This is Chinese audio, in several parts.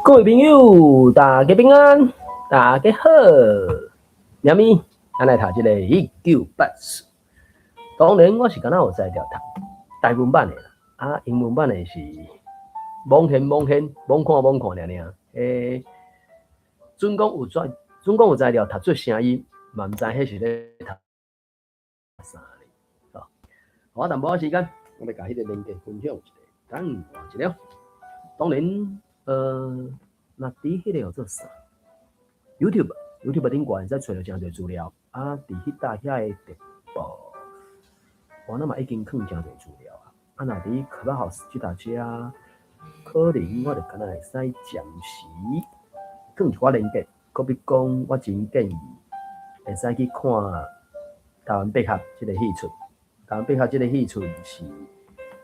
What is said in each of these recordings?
各位朋友，大家平安，大家好。喵咪，咱来读这个1984。当然，我是敢若有在条读台文版的啦，英文版的是罔看尔。准讲有材料读出声音，嘛唔知迄是咧读啥呢？我淡薄时间，我要甲迄个链接分享一下，等换一了。当然，那伫迄个叫做啥 ？YouTube 顶悬在找到真侪资料，伫迄搭遐个直播，我那嘛已经放真侪资料啊。若伫 Clubhouse 即搭遮，可能我就敢若会使暂时放一寡链接。搁比讲，我真建议会使去看台湾百合即个戏出。台湾百合即个戏出是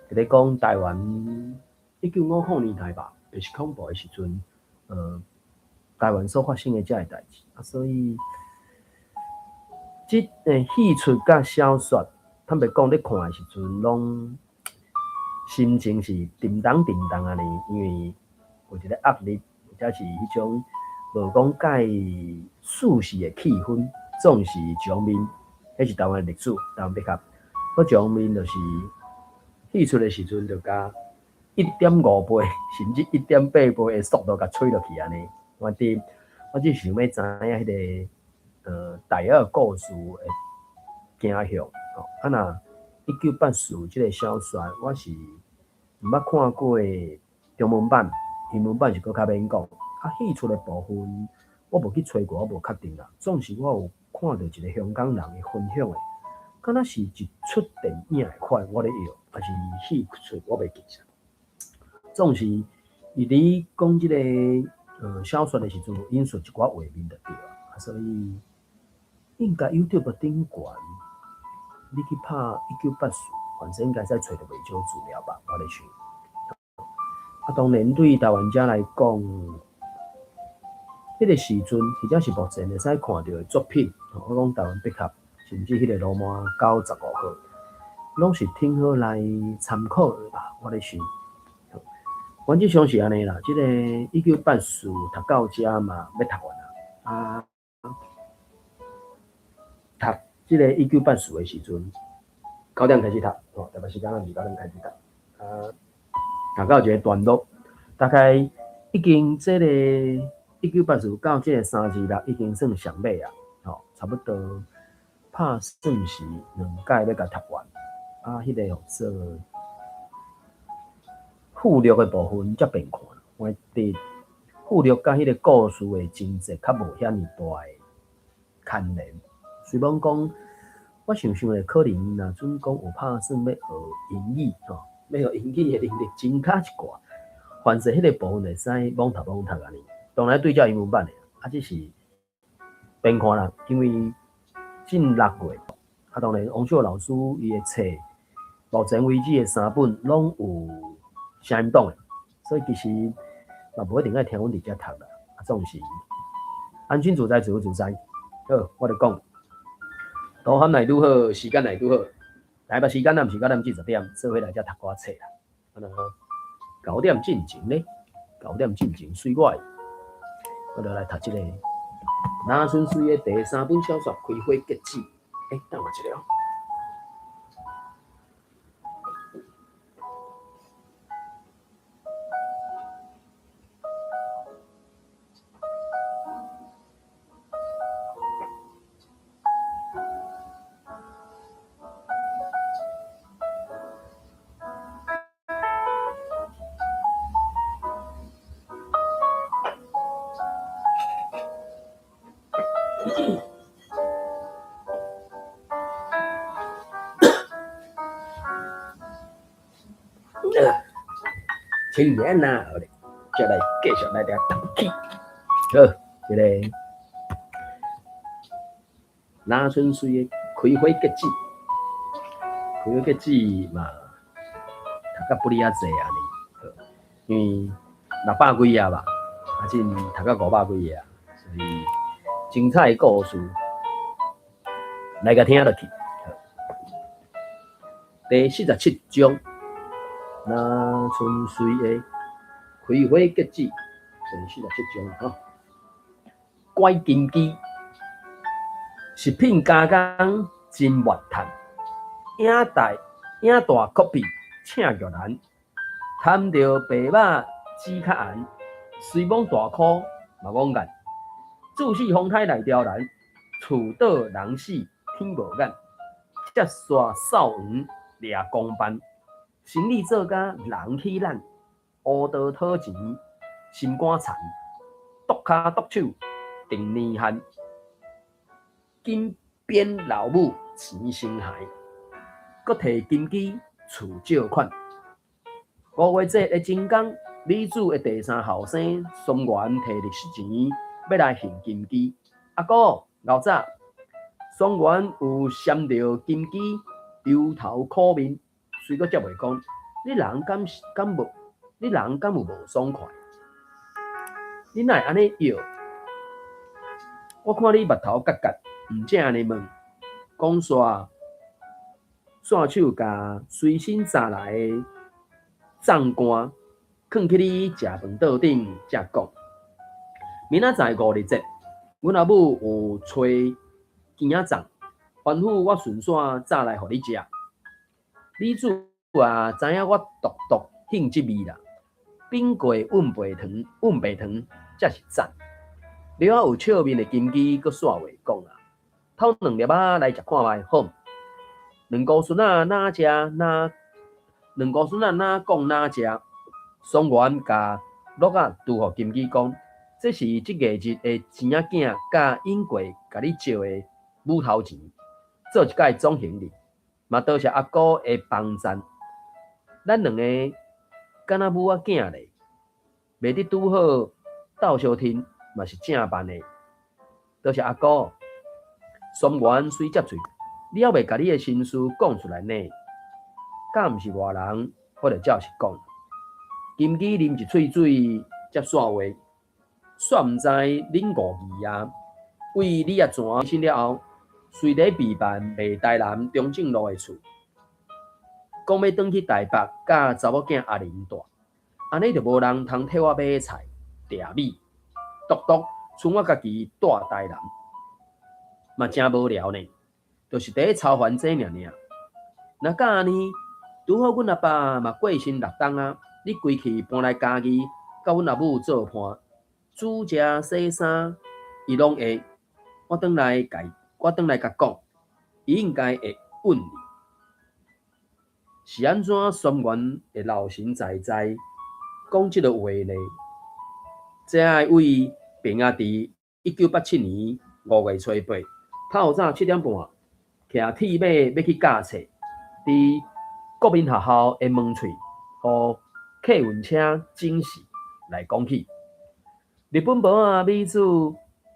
伫咧讲台湾1950年代吧，白色恐怖的时阵，台湾所发生的遮个代志所以即个戏出甲小说，坦白讲，咧看的时阵，拢心情是沉重安尼，因为有一个压力，或者是迄种无讲介舒适的气氛，总是上面，迄是台湾的历史，台湾百合。嗰上面就是戏出的时阵，就加1.5倍，甚至1.8倍的速度，甲吹落去安尼。我只想要知影迄个大约的故事的走向。若1984即个小说，我是毋捌看过中文版，英文版是搁较免讲。戏出的部分，我无去找过，我无确定啦。总是我有看到一个香港人的分享的，敢若是一出电影的款，我咧用，还是戏出，我袂记啥。总是伊伫讲即个小说的时阵，有引述一寡画面就对了，所以应该 YouTube 顶悬，你去拍1984，反正应该使找到袂少资料吧，我咧想。当然对台湾遮来讲，迄个时阵或者是目前会使看到的作品，我讲台湾百合，甚至迄个罗马95号，拢是挺好来参考的吧，我咧想。原则上是安尼啦，即个1984读到遮嘛，要读完啦。读即个1984的时阵，9点开始读，台北时间2、9点开始读。读到一个段落，大概已经即个1984到即个326已经算上尾啊，差不多拍算是2届要甲读完。迄个叫做附录的部分才变看，我伫附录甲迄个故事的情节较无遐尼大的牵连。虽然讲，我想咧，可能若准讲有拍算要学英语要学英语的能力增加一寡，凡是迄个部分会使罔读安尼。当然对照英文版的，只是边看啦，因为近6月，当然王秀老师伊的册，目前为止的3本拢有声音档的，所以其实嘛无一定爱听阮伫遮读啦，总是安全自在，自由自在。好，我就讲，多喊来愈好，时间来愈好。台北时间毋是9点至10点，做伙来遮读寡册啦。9点进前咧，9点进前随我，我就来读这个拿春水的第3本小说《开花结籽》。等我一下。请年啦，我哋再来继续来聊读起。好，这个拿春水的开花结籽，开花结籽嘛，读到不离啊济啊呢，因为600几页吧，真读到500几页，所以精彩的故事来个听落去。第47章。那春水的开花结籽，就是47种拐金鸡，食品加工真活趁，影大커피请玉兰，贪着白肉煮较红，虽罔大箍嘛罔眼，自死风台来刁难，厝倒人死天无眼，接煞扫黄掠公办，生意做甲人起懒，乌道讨钱心肝残，剁骹剁手定年限，金鞭老母钱生孩，搁摕金鸡厝借款。5月节的真工，李子的第3后生松原摕利息钱要来献金鸡。阿哥，老早松原有闪着金鸡忧头苦面，虽阁接袂讲，你人敢有无爽快？你哪会安尼摇？我看你目头角角，毋正安尼问，讲煞手甲随身揸来的粽干，囥去你食饭桌顶才讲。明仔载5日节，阮阿母有吹羹仔粽，吩咐我顺线炸来互你食。李主啊，知影我独兴即味啦，饼过运白糖才是赞。了有笑面的金鸡，阁煞话讲啊，偷2粒仔来食看卖好。两姑孙仔哪讲哪食，松原甲鹿仔拄互金鸡讲，这是即月日的钱仔囝甲英贵甲你借的母头钱，做一届总行李，嘛多谢阿姑的帮赞。咱两个敢若母仔囝咧，袂得拄好斗相听，嘛是正办的。多谢阿姑。松原虽接嘴，你还袂甲你的心事讲出来呢？敢毋是外人，我就照实讲。金鸡啉一喙水，才煞话，煞毋知恁5字啊。为你也全信了后，随咧备办卖台南中正路的厝，讲要转去台北，甲查某囝阿玲住，安尼就无人通替我买菜、订米，独剩我家己住台南，嘛真无聊呢。就是伫咧操烦这尔。若甲安尼，拄好阮阿爸嘛过身6冬啊，你规气搬来家己，甲阮阿母做伴，煮食洗衫，伊拢会。我转来甲讲，伊应该会稳你。是安怎松原会老神在在讲即个话呢？这爱为平阿伫1987年5月初8，透早7点半，徛铁马要去驾册，伫国民学校的门喙，互客运车警示来讲起。日本婆仔美子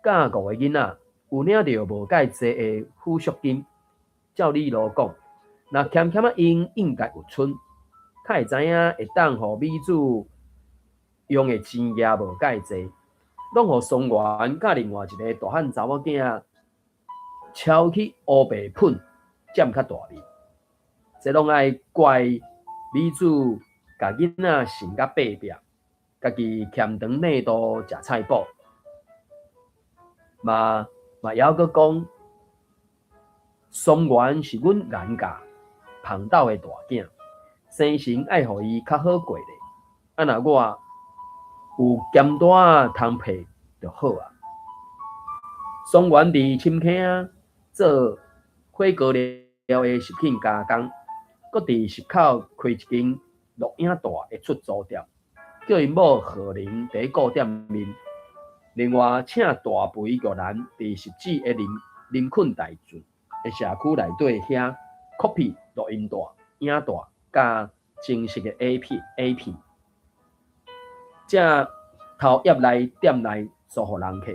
甲5个囡仔有领着无介济的抚恤金，照理路讲，若欠啊用应该有剩，较会知影会当互美子用的钱也无介济，拢互松原甲另外一个大汉查某囝超去乌白喷，占较大面。这拢爱怪美子甲囡仔生甲白壁，家己欠长内度食菜脯，嘛还阁讲松原是阮严家旁斗的大囝，生前爱互伊较好过咧。啊，若我有咸带通配就好啊。松原伫深坑啊做火锅料的食品加工，搁伫石口开一间录影带的出租店，叫因某何玲伫顾店面。另外请大肥玉兰伫实际的林困大圳的社区内底遐 copy 录音带、影带甲正式的 A P， 才头业来店内租互人客，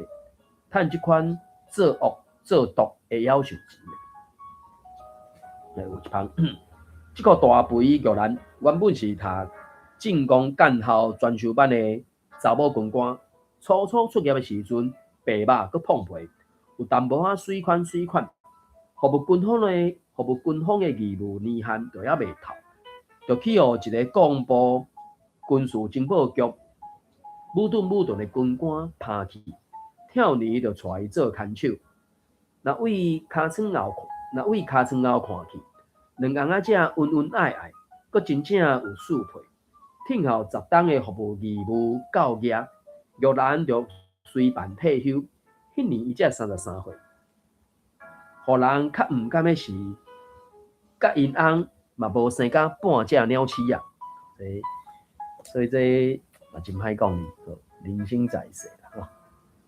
趁即款做恶做毒的夭寿钱。有一旁，即个大肥玉兰原本是读政工干校专修班的查某军官。初出业的时阵，白肉佮碰皮，有淡薄仔水款，服务军方的义务年限就还未透，就去互一个广播军事情报局武顿的军官拍去，跳年就带伊做看守。若为尻川后看去，两公仔只恩爱爱，佫真正有适配。听候10档的服务义务到业，玉兰就随办退休。迄年伊才33岁，互人较毋甘的是，甲因翁嘛无生甲半只鸟鼠啊！所以这嘛真歹讲哩，人生在世啦吼。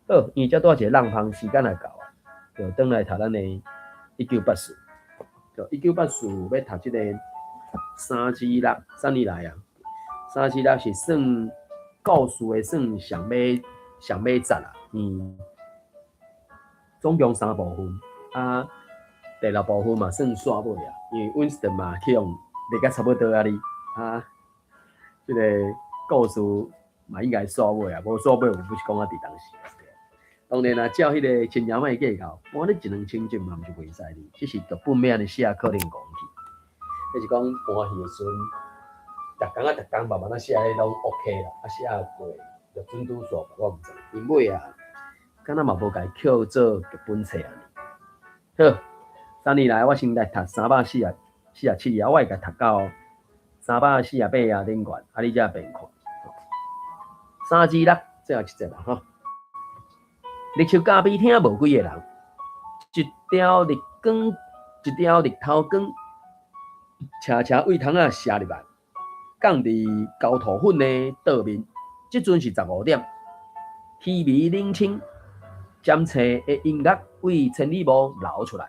好，伊才带一个浪芳，时间也到啊，就转来读咱的1984。就1984要读这个三之六3年来啊，三之六是算故事的算上尾集啦，总共3部分啊，第6部分嘛算煞尾啊，因为 Winston 嘛去用立甲差不多啊哩啊，这个故事嘛应该煞尾啊，无煞尾，我不是讲啊伫当时。当然啦，照迄个亲友的计较，搬你1-2千集嘛，毋是袂使哩，只是剧本咩安尼写可能讲去。迄是讲搬戏的时阵，逐工慢慢啊写拢 OK 啦，啊写过就准拄煞，我毋知。因尾啊，敢若嘛无家扣做剧本册啊。好，3年来我先来读347页，我会甲读到348页顶悬，啊你才变看。3之6，最后一节啦吼。日手咖啡厅无几个人，一条日头光，斜斜胃筒啊射入来，降伫高土粉的桌面。即阵是15点，气味冷清，尖脆的音乐为千里无流出来。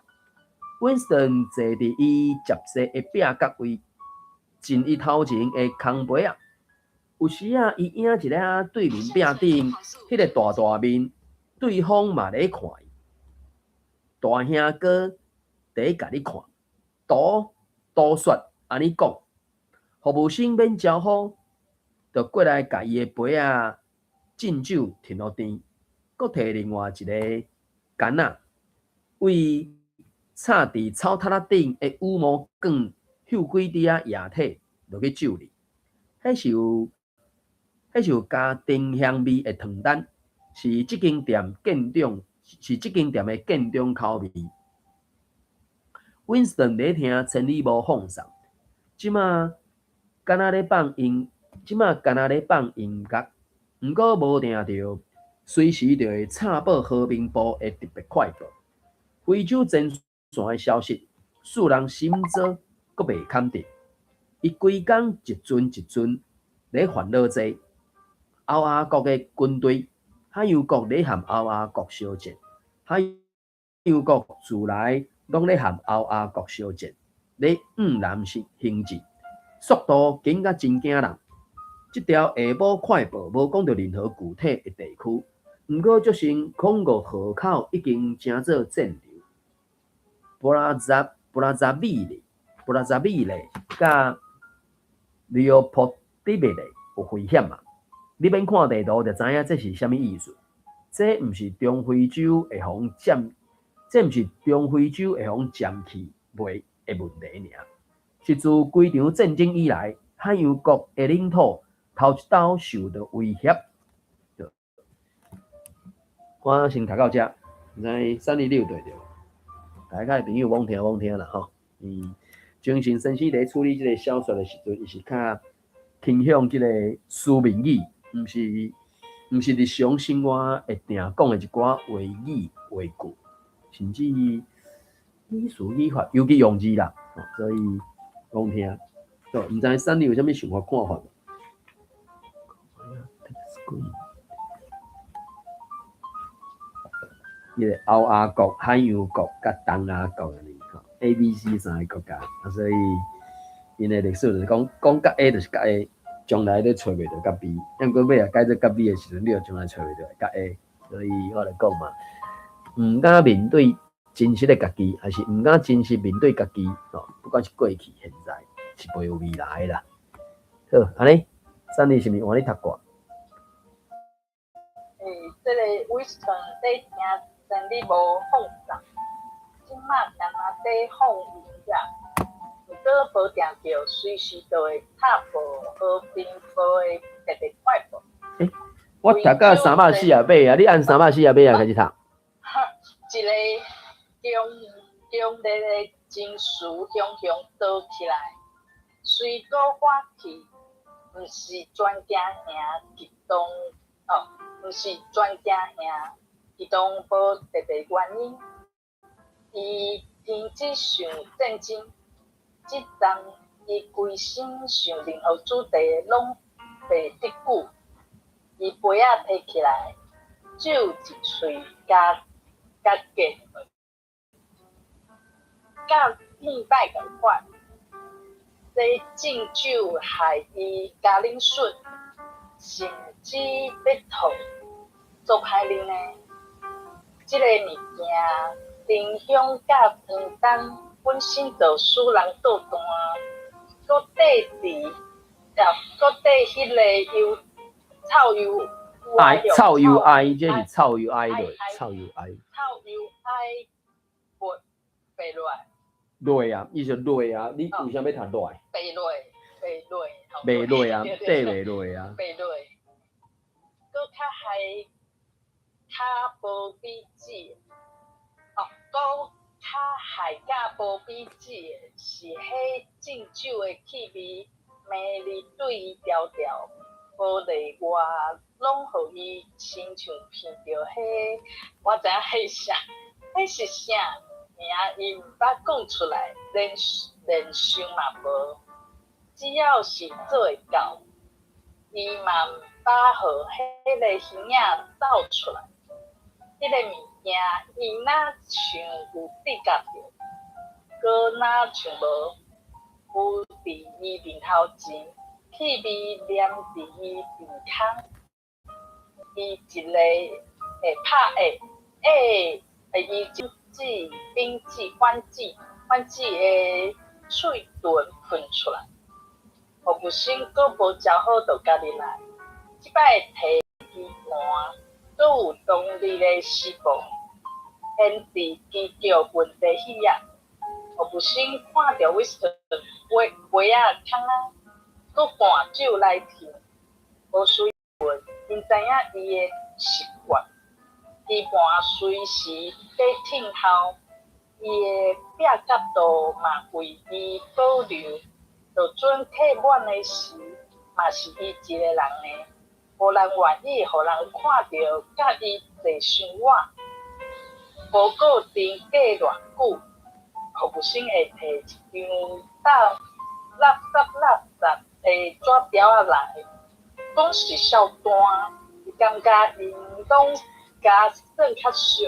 Winston 坐伫伊接席的壁角位，近伊头前的空杯啊。有时啊，伊影一个对面壁顶迄个大面。对方嘛咧看伊，大兄哥伫甲你看，多说安尼讲，服务生免招呼，就过来甲伊的杯啊敬酒停落地，搁摕另外一个杆仔，为插伫草榻仔顶的羽毛卷嗅几滴液体落去酒里，迄是有加丁香味的糖蛋。是这间店的建中口味。Winston 咧听千里无放送，即马敢若咧放音乐，毋过无定着随时就会插报和平部的特别快报。非洲前线的消息，使人心焦，阁袂堪得。伊规工一阵咧烦恼者，欧亚国的军队。海洋国咧和欧亚国相战，海洋国自来拢咧和欧亚国相战，咧南行进，速度紧甲真惊人。这条下晡快报无讲到任何具体的地区，毋过足先控告河口已经成做战流。布拉扎米勒甲利奥波蒂贝勒有危险嘛？你免看地图就知影这是啥物意思。这毋是中非洲会防占去卖的问题尔，是自规场战争以来，海洋国的领土头一道受到威胁。我先读到这，毋知326对着，大家朋友往听啦吼。精神先生伫处理这个小说的时阵，伊是较倾向这个书面语。毋是日常生活会定讲的一寡话语话句，甚至语词语法，尤其用字啦，所以讲听。毋知3你有啥物想法看法？迄个欧亚国、海洋国甲东亚国安尼，A、B、C 3个国家，所以因的历史就是讲甲 A 就是甲 A。将来都找袂到甲 B， 因过尾啊改做甲 B 的时阵，你就将来找袂到甲 A， 所以我来讲嘛，毋敢面对真实的家己，还是毋敢真实面对家己不管是过去、现在，是袂有未来啦。好，安尼，3年是毋是换你读过？这个 Winston 在听真理无放送，即马干那在放音乐。搁无定着随时都会插播和平部的特别快报。我读到340啊，你按340啊开始读。一个强烈的情绪汹汹倒起来，随果我去，毋是专家兄激动毋是专家兄激动无特别原因，伊停止想战争，即阵伊规身想任何主题拢袂得久，伊杯仔摕起来，酒一喙加结。甲顶摆共款，这敬酒害伊加啉水，甚至要吐，做歹啉呢。这个物件，丁香甲糖蛋本身就使人倒弹，搁迄个油臭油爱臭油爱，这是臭油爱类，臭油爱。臭油爱不白落来。累啊，伊就累啊，你为啥要读累？白累，袂累啊，缀袂累啊。白累，搁较害较无比止，搁较害甲无比止的是迄敬酒的气味，魅力对伊调调，无例外，拢互伊亲像闻到迄，我知影迄啥，迄是啥？名伊毋捌讲出来，连想嘛无。只要是做会到，伊嘛毋捌互迄个形影走出来。迄个物件，伊哪像有对角着，搁哪像无，有伫伊面头前，气味黏伫伊鼻孔，伊一个会拍伊冰剂、反剂的喙唇喷出来，互不慎搁无照好就家己来。即摆摕机盘，搁有动力的施暴，显示机桥问题迄样，互不慎看到威斯顿杯仔空啊，搁灌酒来听，无随问，因知影伊的习惯。机盘随时在听候，伊的壁角度嘛为伊保留，就准客满的时，嘛是伊一个人的，无人愿意互人看到甲伊坐伤晚，无固定过偌久，互不慎会摕一张垃圾的纸条仔来，讲是小单，伊感觉因拢加算较俗，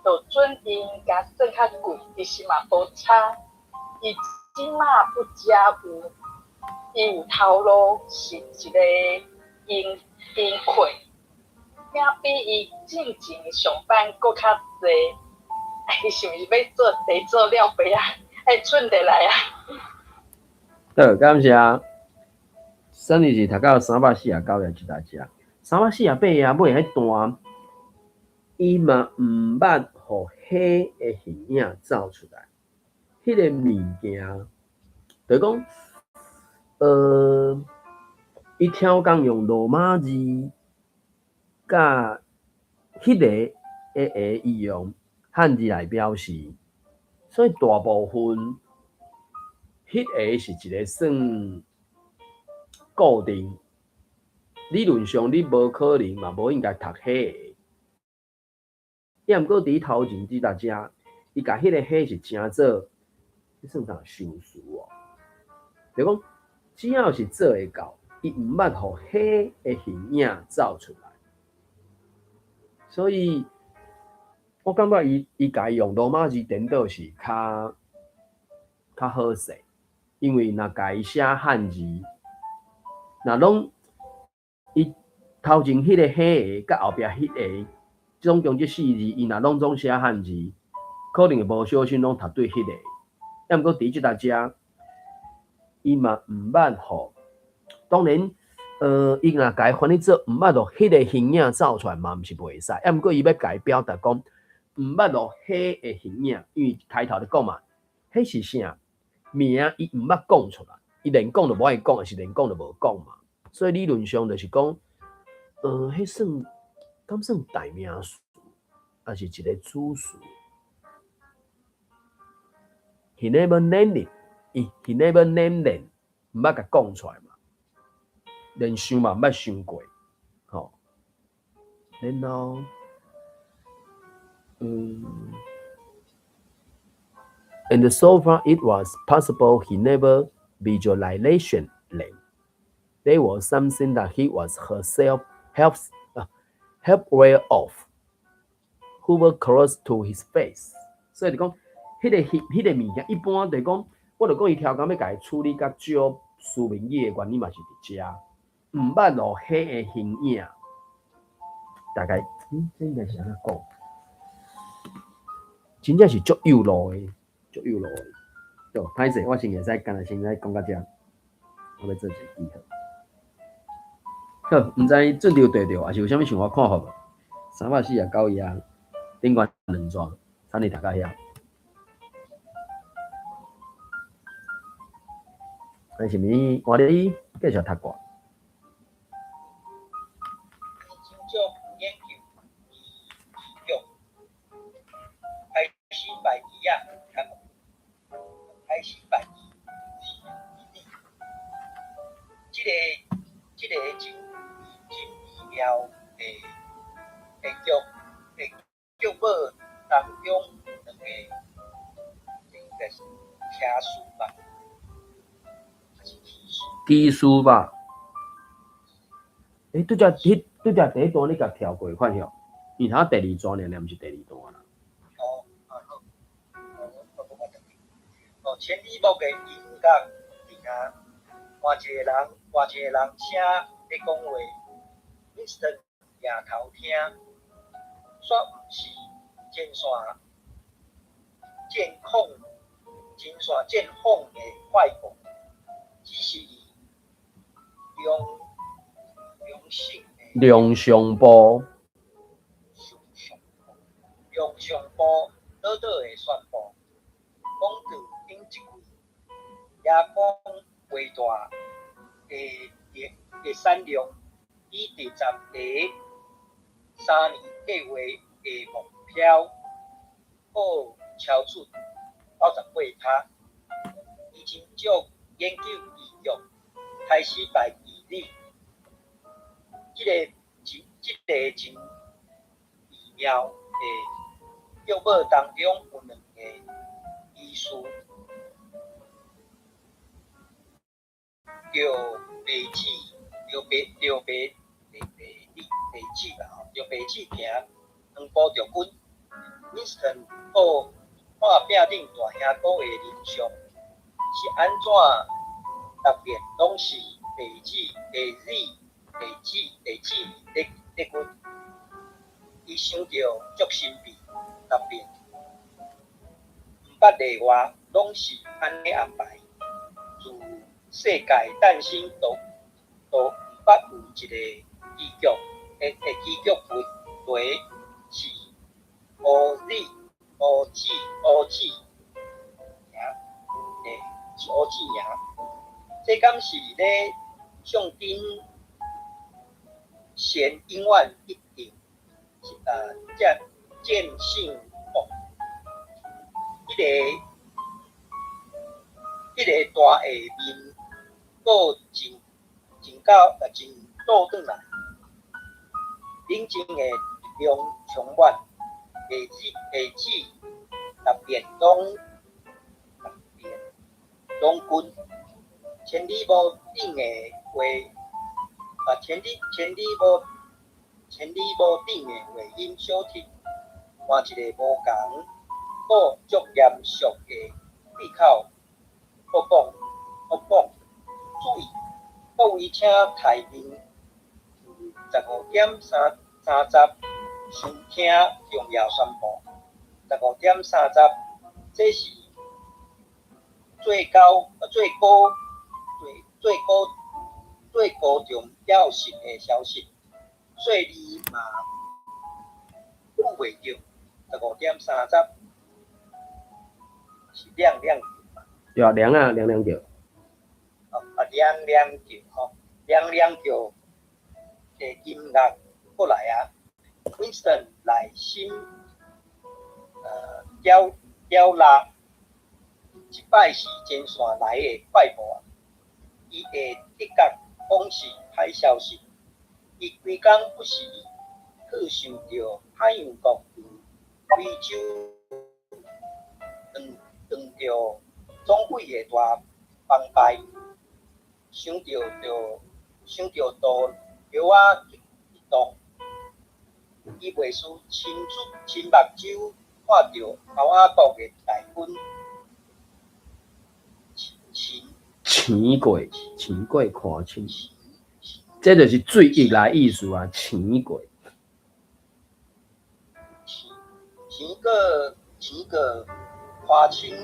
就准因加算较贵，其实嘛无差。伊即马不加有，伊有头路，是一个因亏，命比伊正前上班搁较济。伊是毋是要做了杯啊？剩得来啊！好，感谢。省日是读到349页一大只，348啊，尾迄段。伊嘛毋捌互迄个形影走出来，迄个物件，就讲，伊超工用罗马字，甲迄个伊用汉字来表示，所以大部分迄个是一个算固定，理论上你无可能嘛，无应该读迄个。也毋过伫头前即大只，伊甲迄个迄是正做，迄算啥修辞哦？就讲只要是做会到，伊毋捌互迄个形影走出来。所以我感觉伊家用罗马字颠倒是较好势，因为若家写汉字，若拢伊头前迄个迄个，甲后壁迄个。总共这4字，伊若拢总写汉字，可能无小心拢读对迄个。也毋过伫即大只，伊嘛毋捌互。当然，伊若家翻译做毋捌互迄个形影走出来嘛，毋是袂使。也毋过伊要家表达讲，毋捌互迄个形影，因为开头就讲嘛，迄是啥名，伊毋捌讲出来，伊连讲都无爱讲，还是连讲都无讲嘛。所以理论上就是讲，迄算敢算代名词，还是一个主词 ？He never named it. He never named it. 毋捌甲讲出来嘛，连想嘛毋捌想过，吼。然后，and so far it was possible he never visualization them. They were something that he was herself aware of, who were close to his face. 所以就讲，迄个物件，一般就讲，我就讲伊调工要甲伊处理较少思明语的原因嘛是伫遮，毋捌咯迄个形影，大概，这应该是安怎讲？真正是足有路的，足有路的。对，歹势，我先会使干那先使讲到遮，我要做一个记号。好，毋知准着对着，还是有啥物想法看法无？349页，顶悬2张，请你大家遐。还是物换你继续读过？经就研究利用开始摆疑啊，开始摆疑，这个真奇妙的剧本当中两个应该是听书吧，还是基书吧？拄则第一段你甲跳过看吼，因头第2段呢，毋是第2段啦。千里目的音乐底下，换一个人请咧讲话 ，Winston 也头听，煞毋是前线见风的快步，只是梁上波倒的宣布，讲到顶一句，也讲伟大的产量，以第10个3年计划的目标，好超出98%。已经就研究医药开始摆疑虑，这个真奇妙的剧本当中有2个医师，叫白起平两部着军 ，Winston 好看拼顶大兄哥的人像是安怎特别拢是白起咧军，伊想着足神秘，特别毋捌例外，拢是安尼安排。自世界诞生都毋捌有一个基局，基局为是乌子是乌子名，这敢是咧上顶先永远一定见性哦，迄个大下面，佫真倒转来，冷静的力量充满，下子特别拢军，千里无顶的话，千里无顶的话音小听，换一个无共，佫足严肃的闭口播放，注意，各位请台面15:30收听重要宣布。15:30，这是最高重要性的消息，所以你嘛袂着15:30是亮叫嘛？对啊，亮叫。亮叫吼，亮叫音乐过来啊 ，Winston 来新吊拉，一摆是前线来的快播，伊会直觉讲是歹消息，伊规工不时去想着海洋国非洲撞着总会的大帮派，想着到桥仔一动，伊袂输亲目睭看着后仔国的大军钱过看清，这就是最易来意思啊，钱过。钱个看清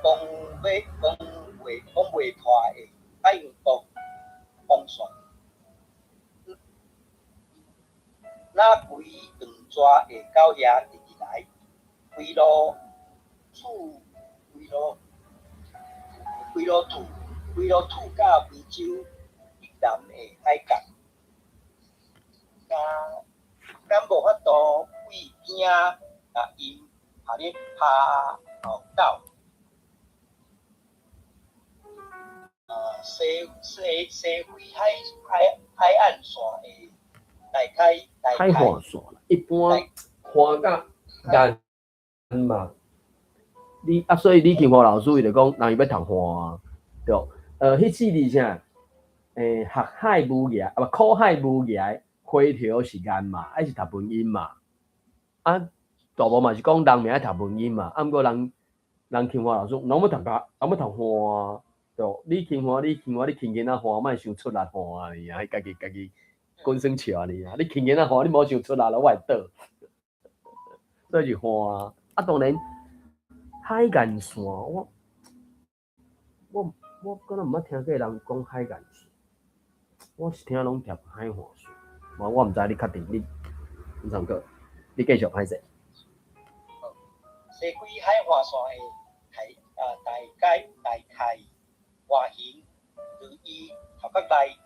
讲袂脱的海洋国防线，那规长蛇会到遐直直来，规路吐到非洲以南的海角，敢无法度为惊因下咧拍后斗，西非海岸线的海岸线啦，一般看甲难嘛。所以李庆华老师伊就讲，人伊要读花啊，对。迄4字啥？学海无涯，苦海无涯，回头是岸嘛，还是读文音嘛？啊，大部嘛是讲人名爱读文音嘛，啊，毋过人庆华老师，人要读花啊，对。李庆华，你轻囡仔花，莫想出力花尔，迄家己滚生笑尔。你轻囡仔花，你莫想出力了，我会倒。所以是花啊，当然。海岸线，我敢若毋捌听过人讲海岸线，我是听拢读海岸线。我毋知你确定你上课，你继续歹势。西非海岸线的大概外形，如伊头壳内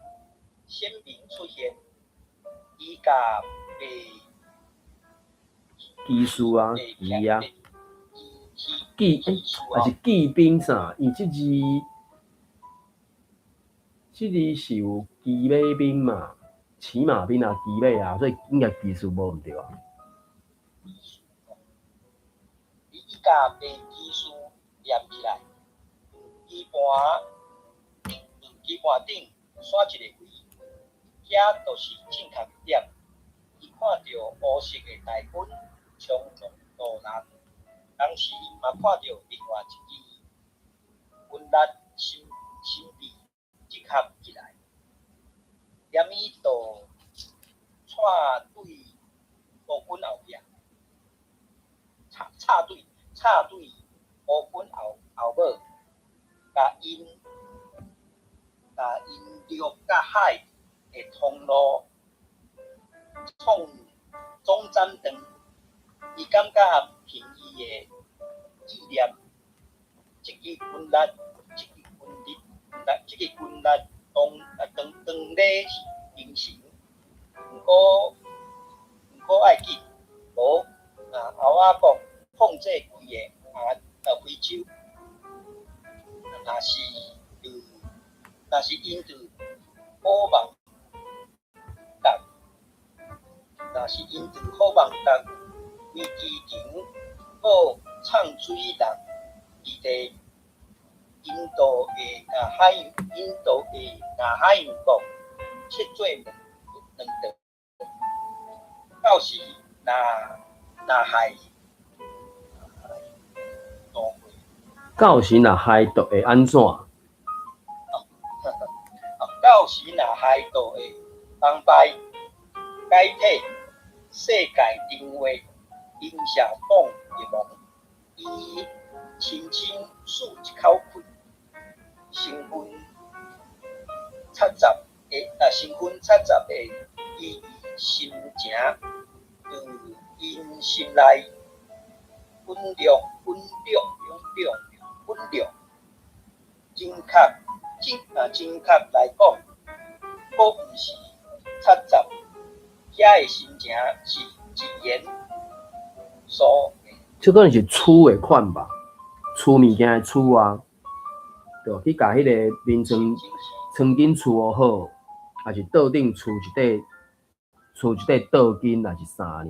鲜明出现，伊甲技术啊，鱼啊。还是骑兵啥？伊这字是有骑马兵嘛，骑马兵啊，骑马啊，所以应该技术无毋对啊。伊甲技术连起来，基盘顶刷一个位，遐就是正确点。伊看到乌色的大军冲撞路南。当时嘛看到另外一支军力神秘集合起来，踮伊就插队乌军后壁，插队乌军后尾，甲因陆甲海的通路总斩断，伊感觉凭伊的意念，这个军力当咧形成，毋过爱紧，无后仔国控制规个非洲，若是因着好望角，为之前好唱水人，伫地印度的海洋国切做两道，到时若海到时若海就会安怎？到时若海就会帮派改体世界定位，因社党入盟，伊轻轻漱一口气，身份70的伊心情，因心内温热，正确来讲，佫毋是70，遐的心情是一言所。这可能是厝的款吧，厝物件的厝啊，对，去甲迄个眠床巾厝好，还是桌顶厝一块桌巾，还是啥尔？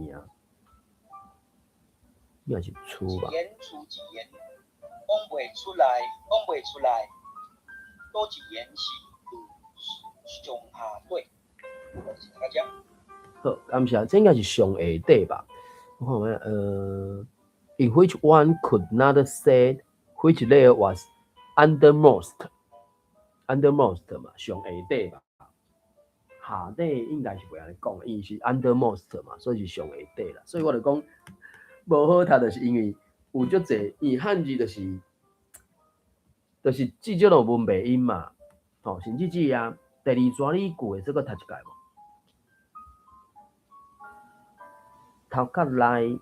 应该是厝吧。一言出一言，讲袂出来，多一言是上下对，就是大家。好，感谢，这应该是上下底吧。我看下in which one could not say which layer was undermost 嘛，上下底吧。下底应该是袂安尼讲，因为是 undermost 嘛，所以是上下底啦。所以我就讲无好读，就是因为有足侪，因为汉字就是至少有文白音嘛，吼，甚至第二专语句的这个读一届无？头壳内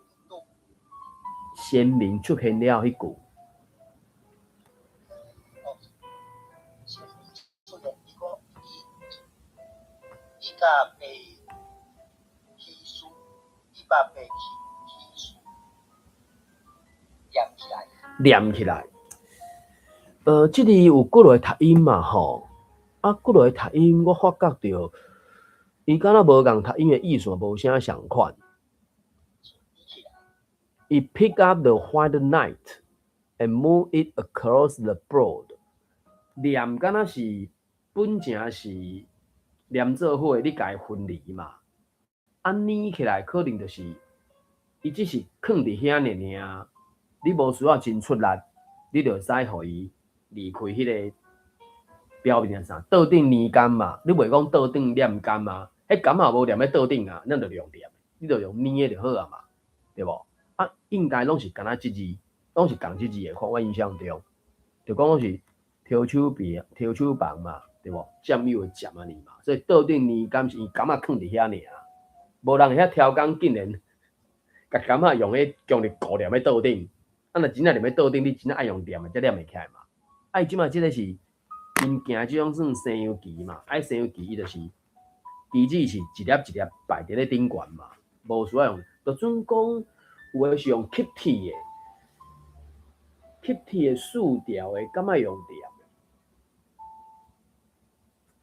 鲜明出现了迄句。伊甲被起诉，伊甲被起诉，念起来。即个有几落读音嘛吼，啊，几落读音，我发觉到，伊敢若无共读音的意思无啥相款。伊 pick up the white knight and move it across the broad。念敢若是本正是念做伙，你家分离嘛。啊，捏起来可能就是，伊只是囥伫遐尔，你无需要真出力，你就使互伊离开迄个表面啥。桌顶捏干嘛？你袂讲桌顶念干嘛？迄干嘛无念喺桌顶啊？咱就用念，你就用捏就好啊嘛，对无？啊，应该拢是干那即字，拢是共即字的看我印象中，就讲拢是挑手房嘛，对无？占有的占安尼嘛，所以桌顶捏干是伊干嘛囥伫遐尔，无人遐挑工竟然甲干嘛用迄强力固念喺桌顶，啊，若真正念喺桌顶，你真正爱用念的才念会起来嘛。啊，伊即马即个是因行即种算西洋棋嘛，爱西洋棋伊就是棋子是一粒一粒摆伫咧顶悬嘛，无需要用，就准讲。有诶是用 keep t 的竖条的，敢爱用念？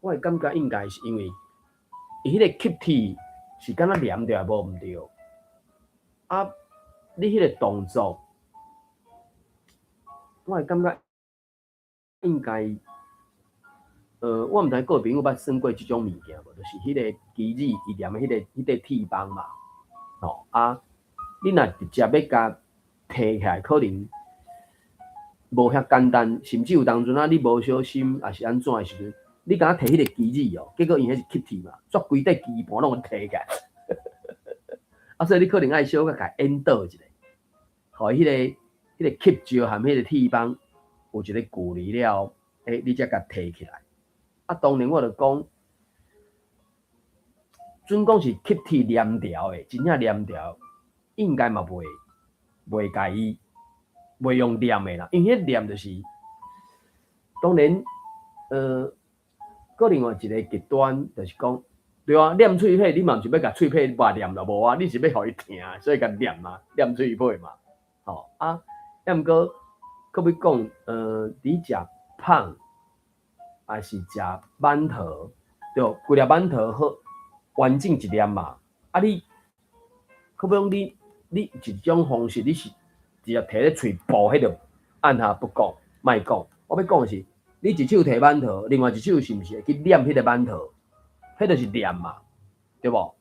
我诶感觉应该是因为伊迄个 keep t 是敢若念着无毋对，啊，你迄个动作，我诶感觉应该，我毋知个朋友捌算过即种物件无，就是迄个棋子伊念诶迄个 t 帮嘛，吼啊。你若直接要甲摕起来，可能无遐简单，甚至有当阵啊，你无小心，也是安怎的时阵，你敢摕迄个棋子哦，结果因迄是 kitty 嘛，抓规块棋盘拢摕起来，啊，所以你可能爱小可甲引导一下，互迄个 keep 住含迄个 T 帮有一个距离了，你才甲摕起来。啊，当然我就讲，准讲是 kitty 黏条的，真正黏条。应该嘛袂介意，袂用念的啦，因为迄念就是，当然，个另外一个极端就是讲，对啊，念喙皮，你嘛是要甲喙皮抹念了无啊？你是要互伊疼，所以甲念嘛，念喙皮嘛，吼啊，要毋过，可要讲，你食胖，还是食馒头，对，规粒馒头好完整一粒嘛，啊你，可要讲你一种方式，你是直接摕咧喙部，迄个按下不讲，莫讲。我要讲的是，你一手摕馒头，另外一手是毋是会去念迄个馒头？迄就是念嘛，对无？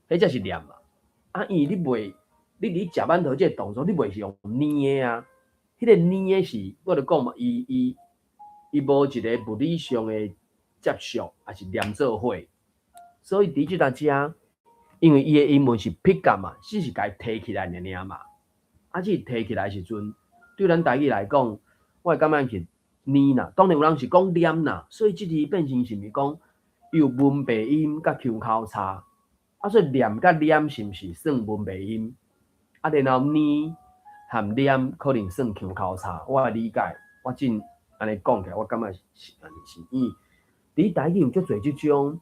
迄才是念嘛。啊，因为你食馒头这个动作，你袂是用捏的啊。迄个捏的是，我就讲嘛，伊无一个物理上的接触，还是念做伙。所以伫即搭遮。因为伊的英文是 pick up 嘛，只是甲伊摕起来尔嘛。啊，只摕起来时阵，对咱台语来讲，我会感觉是黏啦。当然有人是讲黏啦，所以即字变成是毋是讲有文白音甲腔口差。啊，所以黏甲黏是毋是算文白音？啊，然后黏含黏可能算腔口差。我的理解，我安尼讲起来，我感觉是安尼是。因为伫台语有足侪即种。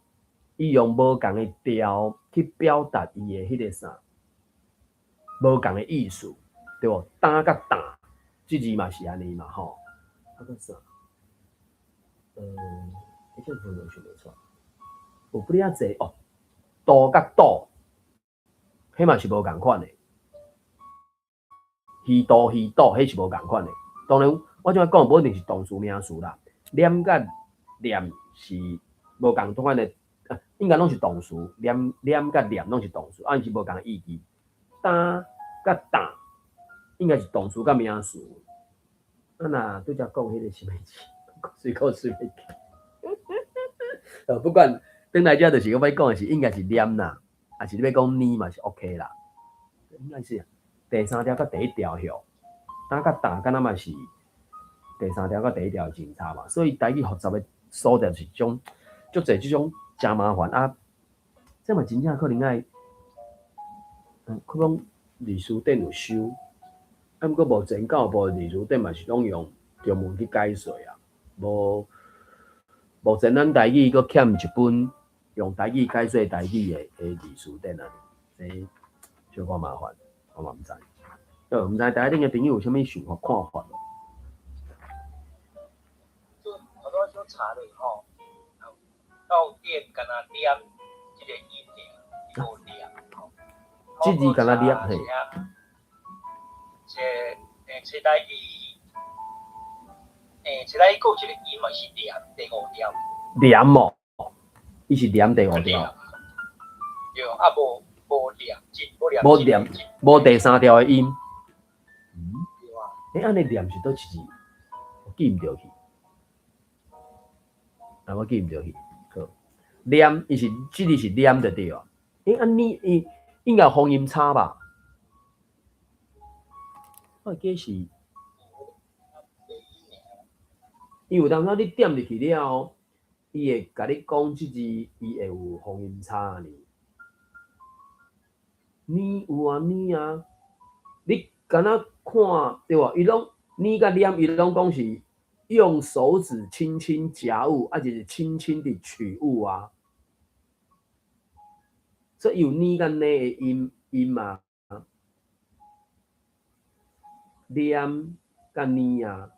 伊用无共的调去表达伊的迄个啥，无共的意思，对无？打甲打，即字嘛是安尼嘛吼。啊个啥？迄阵阵我想袂出来，有不哩啊济哦。度甲度，迄嘛是无共款的。鱼度，迄是无共款的。当然，我怎讲无一定是动词名词啦。念甲念是无共款的，应该拢是动词。念甲念拢是动词，是无共意义。打甲打应该是动词甲名词。若拄则讲迄个什么字，随口随袂记。不管转来遮就是我要讲的是，应该是念啦，还是你要讲呢嘛是 OK 啦。应该是第三条甲第一条哟，打甲打敢若嘛是第三条甲第一条真差嘛，所以台语复杂的所在是种足侪即种真麻烦啊。这嘛真正可能爱，可讲字词典有收，啊，毋过目前教育部字词典嘛是拢用中文去解说啊，目前咱台语阁欠一本用台语解说台语的字词典啊，这小可麻烦，我嘛毋知。毋知大家顶个朋友有啥物想法看法无？就好多就查了吼，到店敢若念即个音调，无念吼。即字敢若念嘿。切台语，切台语有一个音嘛是念第五条。念哦，伊是念第五条。对，啊无念，无念，无第三条的音。对啊。安尼念是倒一字？我记毋着去。我记毋着去。好，念伊是即字是念就对啊。安尼应该发音差吧？我记是，因为有当时你点入去了，伊会甲你讲即字，伊会有发音差呢。呢有啊呢啊，你敢若看对吧？伊拢呢甲念，伊拢讲是用手指轻轻夹物，就是轻轻的取物啊。所以有呢甲呢的音嘛。念甲呢啊，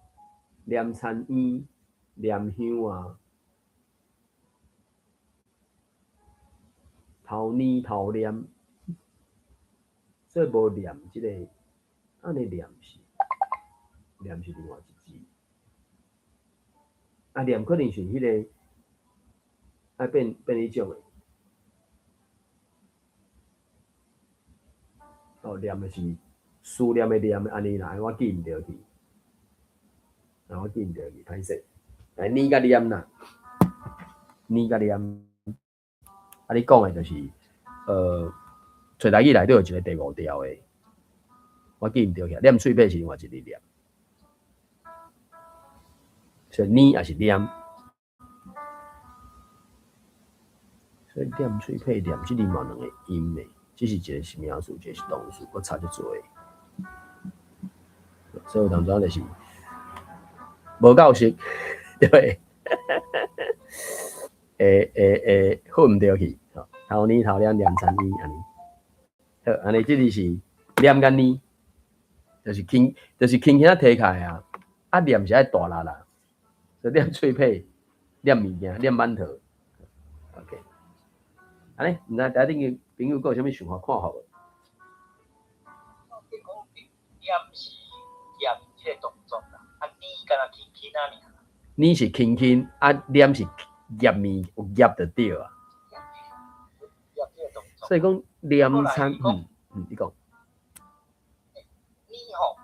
念田烟，念香啊，头呢头念，所以无念即个，安尼念是另外一字，念可能是迄个，爱变迄种诶，念的是。思念的念，安尼啦，我记毋着去，我记毋着去，歹势。呢甲念啦，呢甲念，你讲的就是，找台语内底有一个第五条的，我记毋着去，念喙齿是另外一字念，所以呢也是念，所以念喙齿念即里嘛两个音的，只是一个是名词，一个是动词，我差足多的。所以有当时就是无够熟，对，混唔着去，头呢头念念田呢安尼，好，安尼即字是念甲呢，就是轻轻啊提起来啊，念是爱大力啦，所以念喙齿，念物件，念馒头 ，OK， 安尼，毋知大家顶个朋友有啥物想法看法无？即个动作啦，呢敢若轻轻啊尔。呢是轻轻，念是夹面有夹就对啊。夹即个动作。所以讲念餐，你讲。呢吼，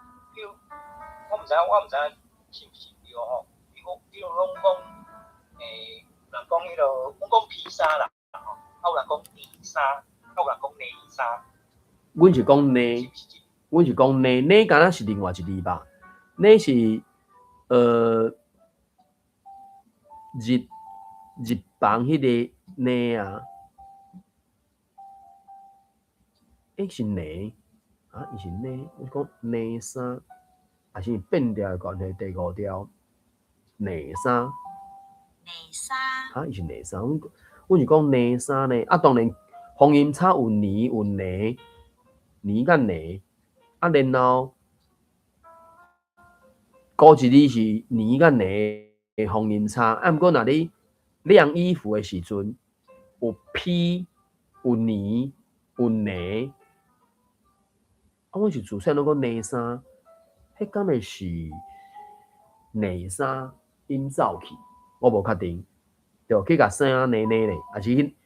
我毋知是毋是对吼？比如拢讲，人讲迄落，阮讲披萨啦，吼，有人讲泥沙，有人讲泥沙。阮是讲泥，阮是讲泥，泥敢若是另外一字吧？那是日房迄个呢啊，是呢啊，伊是呢，我讲呢衫，还是变调的关系？第五条呢衫，伊是呢衫。阮是讲泥沙呢，啊，当然风音叉有泥有泥，泥甲泥，啊，然后古一字是泥甲泥的风音叉，啊，毋过若你晾衣服的时阵，有披有泥有泥，啊，阮是自细拢讲泥沙，迄敢会是泥沙引走去？我无确定。对，去甲生啊泥泥咧，还是去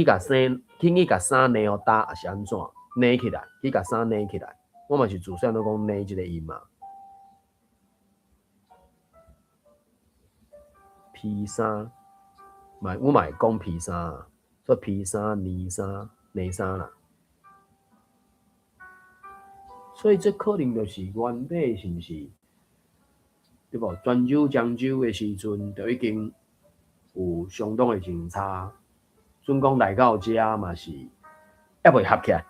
甲生，去甲衫泥互搭，还是安怎泥起来？去甲衫泥起来，我嘛是自细都讲泥即个音嘛。披衫，我嘛会讲披衫啊，说披衫、泥衫、泥衫啦。所以这可能就是原底是毋是？对无？泉州、漳州的时阵，就已经有相当的情差。准讲来到遮嘛是还未合起来，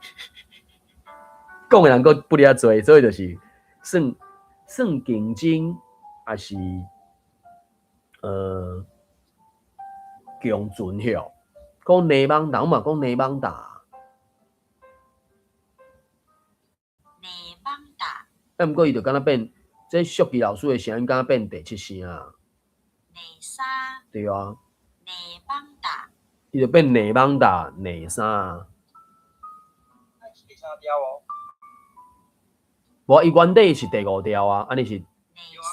讲的人佫不了多，所以就是算竞争，还是共存吼。讲泥网打，我嘛讲泥网打。泥网打。啊，毋过伊就敢若变，这俗记老师的声音敢若变第七声啊。泥沙。对啊。泥网打。伊就变泥网打泥衫啊。是第三条哦。无，伊原底是第五条啊，安尼是。泥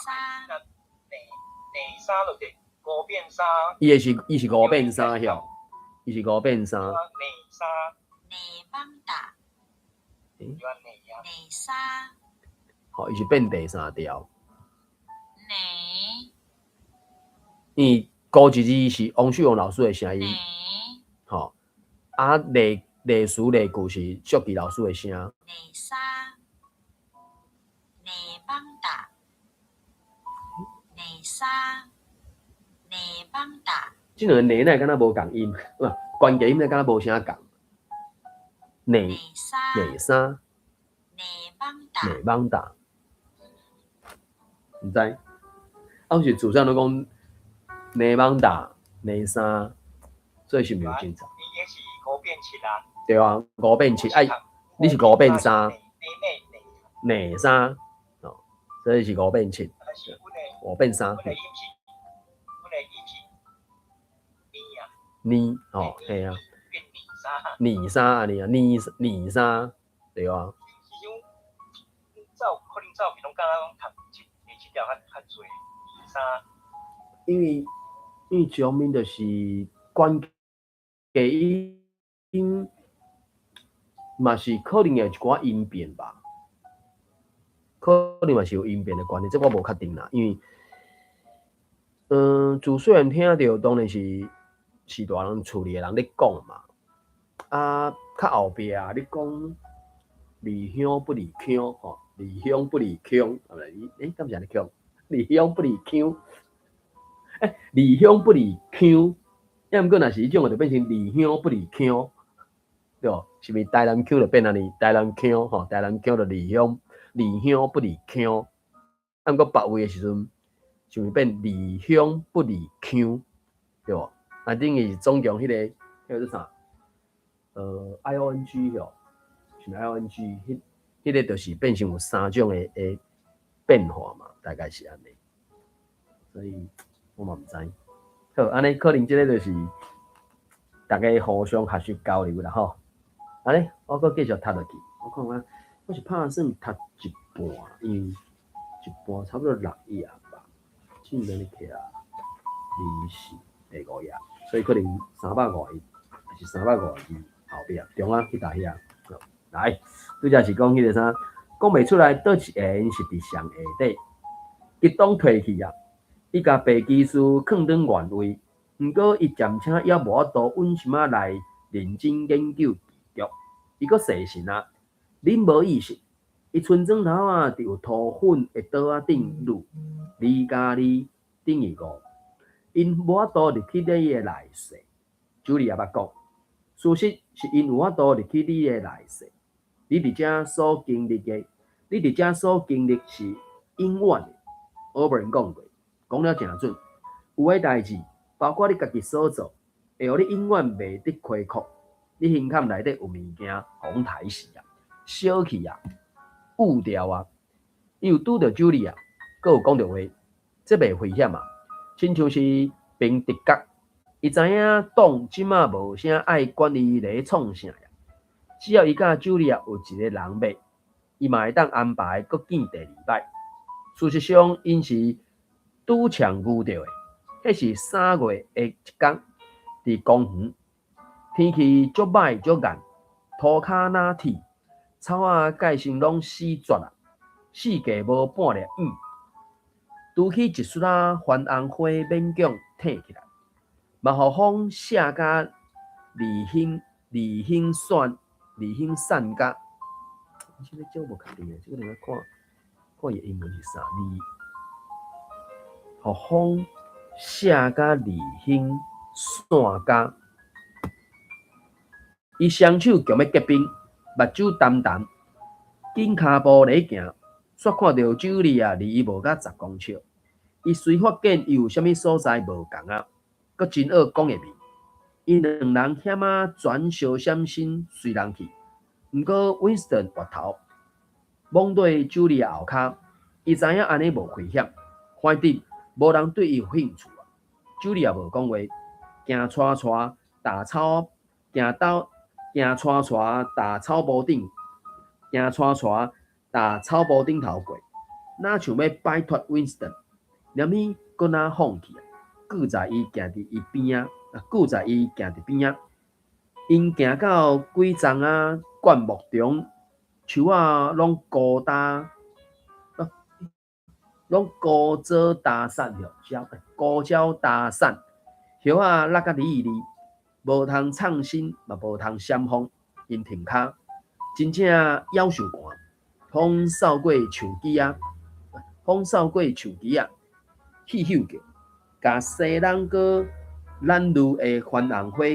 沙。泥沙就第五变沙。伊是五变衫吼，伊是五变衫。泥沙。泥网打。泥沙。吼，伊是变第三条。泥。因高一字是王秀荣老师的声音。吼，啊，例词例句是淑琪老师的声。泥沙。泥网打。泥沙。泥网打。即两个泥呢，敢若无共音，关键音呢，敢若无啥共。泥沙。泥网打。泥网打。毋知，啊，是自细都讲泥网打、泥沙，所以是毋是有正常？伊也是五变七啊。对啊，五变七，哎，你是五变三，泥沙，哦，所以是五变七，五变三。泥哦，系啊，泥沙安尼啊，泥沙，对啊。可能照片拢敢若讲读第七条较侪泥沙。因为上面就是关键音，嘛是可能有一寡音变吧，可能嘛是有音变的关系，这我无确定啦。因为，自细汉听到当然是大人厝里的人咧讲嘛，啊，较后壁啊，你讲离乡不离乡吼，离乡不离乡，敢是安尼讲？离乡不离乡。离乡不离乡，要毋过若是迄种就变成离乡不离乡，对无？是毋是台南腔就变安尼？台南腔吼，台南腔就离乡不离乡。啊，毋过别位的时阵，是毋是变离乡不离乡，对无？啊，等于是总共迄个是啥？IONG 吼，是 IONG，迄个就是变成有三种的变化嘛，大概是安尼，所以。我嘛毋知，好，安尼可能即个就是大家互相学习交流啦吼。安尼，我阁继续读落去。我看看，我是拍算读一半，因为一半差不多6页吧。进来起啊，24第5页，所以可能350页，还是350字后壁中啊去大遐。来，拄则是讲迄个啥，讲袂出来倒一言是伫上下底，激动退去啊。伊甲白技师囥转原位，毋过伊暂且也无法度稳心仔来认真研究棋局。伊阁细神啊，恁无意识，伊村庄头啊，就有涂粉的桌仔顶录2加2等于5，因无法度入去你的内势。主理也捌讲，事实是因有法度入去你的内势。你伫遮所经历是永远的。我无人讲过。讲了诚准，有诶代志，包括你家己所做，会互你永远袂得亏苦。你胸坎内底有物件，互刣死啊，小气啊，误掉啊，伊有拄着酒力啊，佮有讲着话，这袂危险啊，亲像是平直觉。伊知影党即马无啥爱管伊咧创啥呀，只要伊甲酒力啊有一个人买，伊嘛会当安排佮见第二摆。事实上，因是拄抢遇到的，迄是3月的一天，伫公园，天气足歹足暗，涂骹若铁，草仔界身拢死绝啊，四界无半粒影。拄起一束番红花勉强挺起来，嘛互风射甲离散甲。这个叫无确定诶，这个另外看伊英文是啥？互风射甲离心散甲。伊双手强要结冰，目睭澹澹，紧骹步咧行，煞看到酒里啊离伊无甲10公尺。伊虽发现伊有啥物所在无共啊，阁真恶讲会面。因两人险啊转小闪身随人去，毋过 Winston 滑头，懵对酒里后骹，伊知影安尼无危险，反正无人对伊有兴趣啊。酒里也无讲话，行撮撮打草，行撮撮打草坡顶，行撮撮打草坡顶头过，哪想要摆脱 Winston， 连伊搁哪放弃啊？顾在伊行伫伊边啊，顾在伊行伫边啊。因行到几丛啊灌木中，树啊拢高招搭散了，高招搭散，叶啊落甲离，无通创新，嘛无通闪风，因停骹，真正夭寿寒。风扫过树枝啊，气咻叫，甲西人哥染绿的番红花，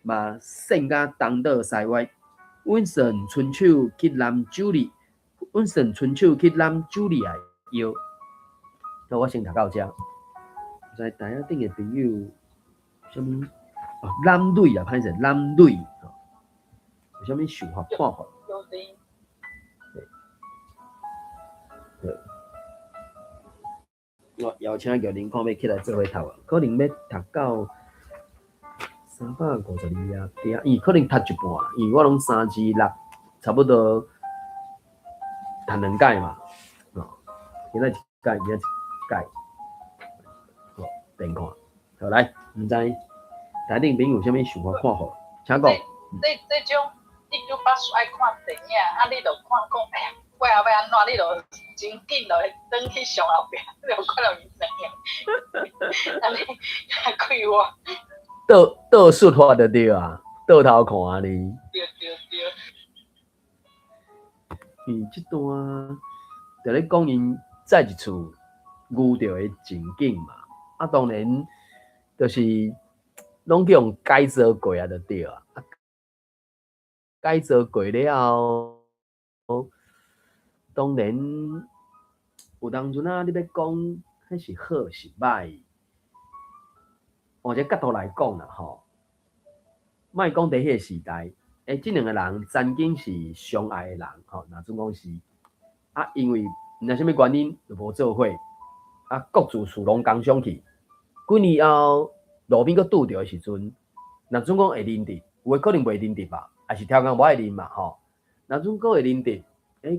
嘛闪甲东倒西歪。Winston 伸手去揽酒里啊腰。那我先读到这。唔知台下顶的朋友，什么男女啊，歹势男女，有啥物想法看法？对。我邀请玉林看要起来做伙读啊，可能要读到352啊，伊可能读一半啦，因为我拢3至6，差不多读2届嘛，今仔一届，电看，好来，唔知台顶朋友有啥物想法看法，请讲。这种你就把爱看电影，啊，你就看讲，哎呀，我后要安怎，你就真紧就转去上后壁，你就看到伊怎样，安尼开我。倒顺法就对啊，倒头看啊你。对。这段就咧讲因再一次遇到的情景嘛，啊当然就是拢叫用改造过啊，就对啊。改造过了后，当然有当阵啊，你要讲迄是好是歹，换一个角度来讲啦吼，莫讲伫迄个时代，即两个人曾经是相爱的人吼，若总讲是啊，因为毋知啥物原因就无做伙，啊，各自事拢工商去，几年后路边佫拄着的时阵，若总讲会认得，有诶可能袂认得吧。还是超工无爱啉嘛吼，若总阁会啉得，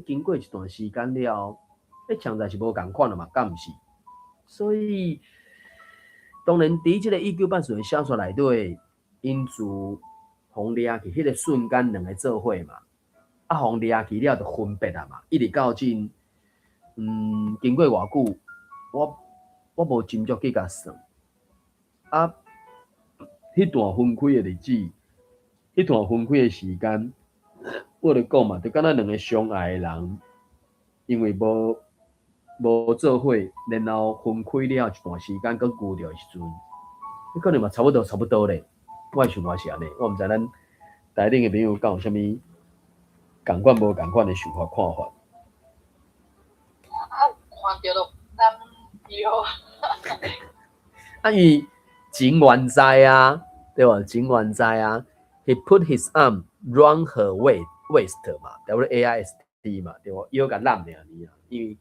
经过一段时间了，强在是无共款了嘛，敢毋是？所以当然，伫即个1984的小说内底，因自互掠去迄个瞬间，两个做伙嘛，啊，互掠去了就分别啊嘛，一直到今，经过偌久，我无斟酌去甲算，啊，迄段分开的日子。迄段分开的时间，我就讲嘛，就敢若两个相爱的人，因为无做伙，然后分开了一段时间，佮遇到的时阵，你可能嘛差不多咧。我想法是安尼，我毋知咱台顶的朋友敢有啥物共款无共款的想法看法。看到都担忧。啊，伊情愿知啊。对吧？真原知啊。He put his arm round her waist 嘛 ，WAIST 嘛，对吧？腰甲揽尔尼啊，因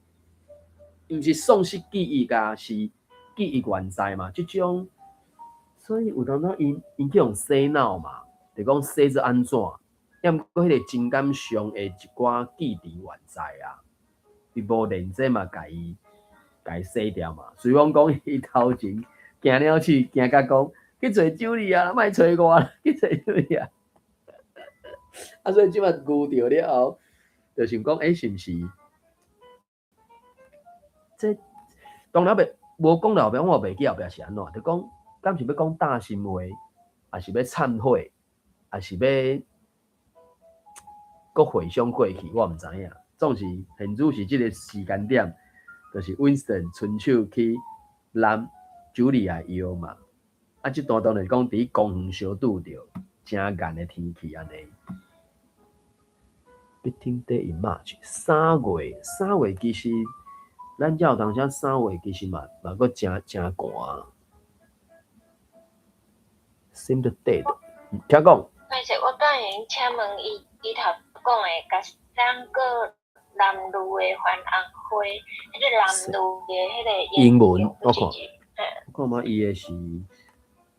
为是丧失记忆噶，是记忆原知嘛，这种，所以有当当因去用洗脑嘛，就讲洗做安怎，要毋过迄个情感上的一寡记忆原知啊，伊无练这嘛，甲伊洗掉嘛。随讲讲伊头前行了去，行甲讲去找酒里啊，莫找我啦，去找酒里啊。啊，所以即摆牛掉了后，就想讲，是毋是？这当然袂无讲后壁，我袂记后壁是安怎，就讲敢是要讲大心话，还是要忏悔，还是要搁回想过去，我毋知影。总是现主是即个时间点，就是 Winston 伸手去揽Julia 腰嘛。啊，即段当然讲伫公园相拄着，真热的天气安尼。Between day in March， 3月其实。咱才有当时3月其实嘛阁真寒。Seemed dead， 听讲。但是我等下请问伊头讲的，甲三个男女的番红花，迄个男女的迄个英文我看嘛，伊的是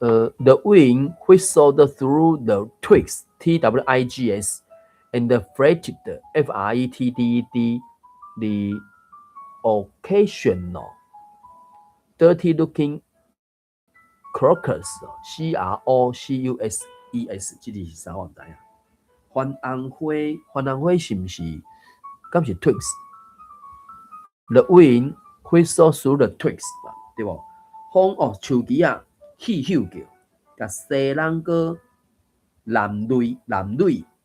The wind whistled through the twigs TWIGS and fretted FRETTED the occasional dirty-looking crocus CROCUSES， 这字是啥我唔知影。番红花是毋是？敢是 twigs？The wind whistled through the twigs， 对无？风树枝啊，咻咻叫，甲西人个男女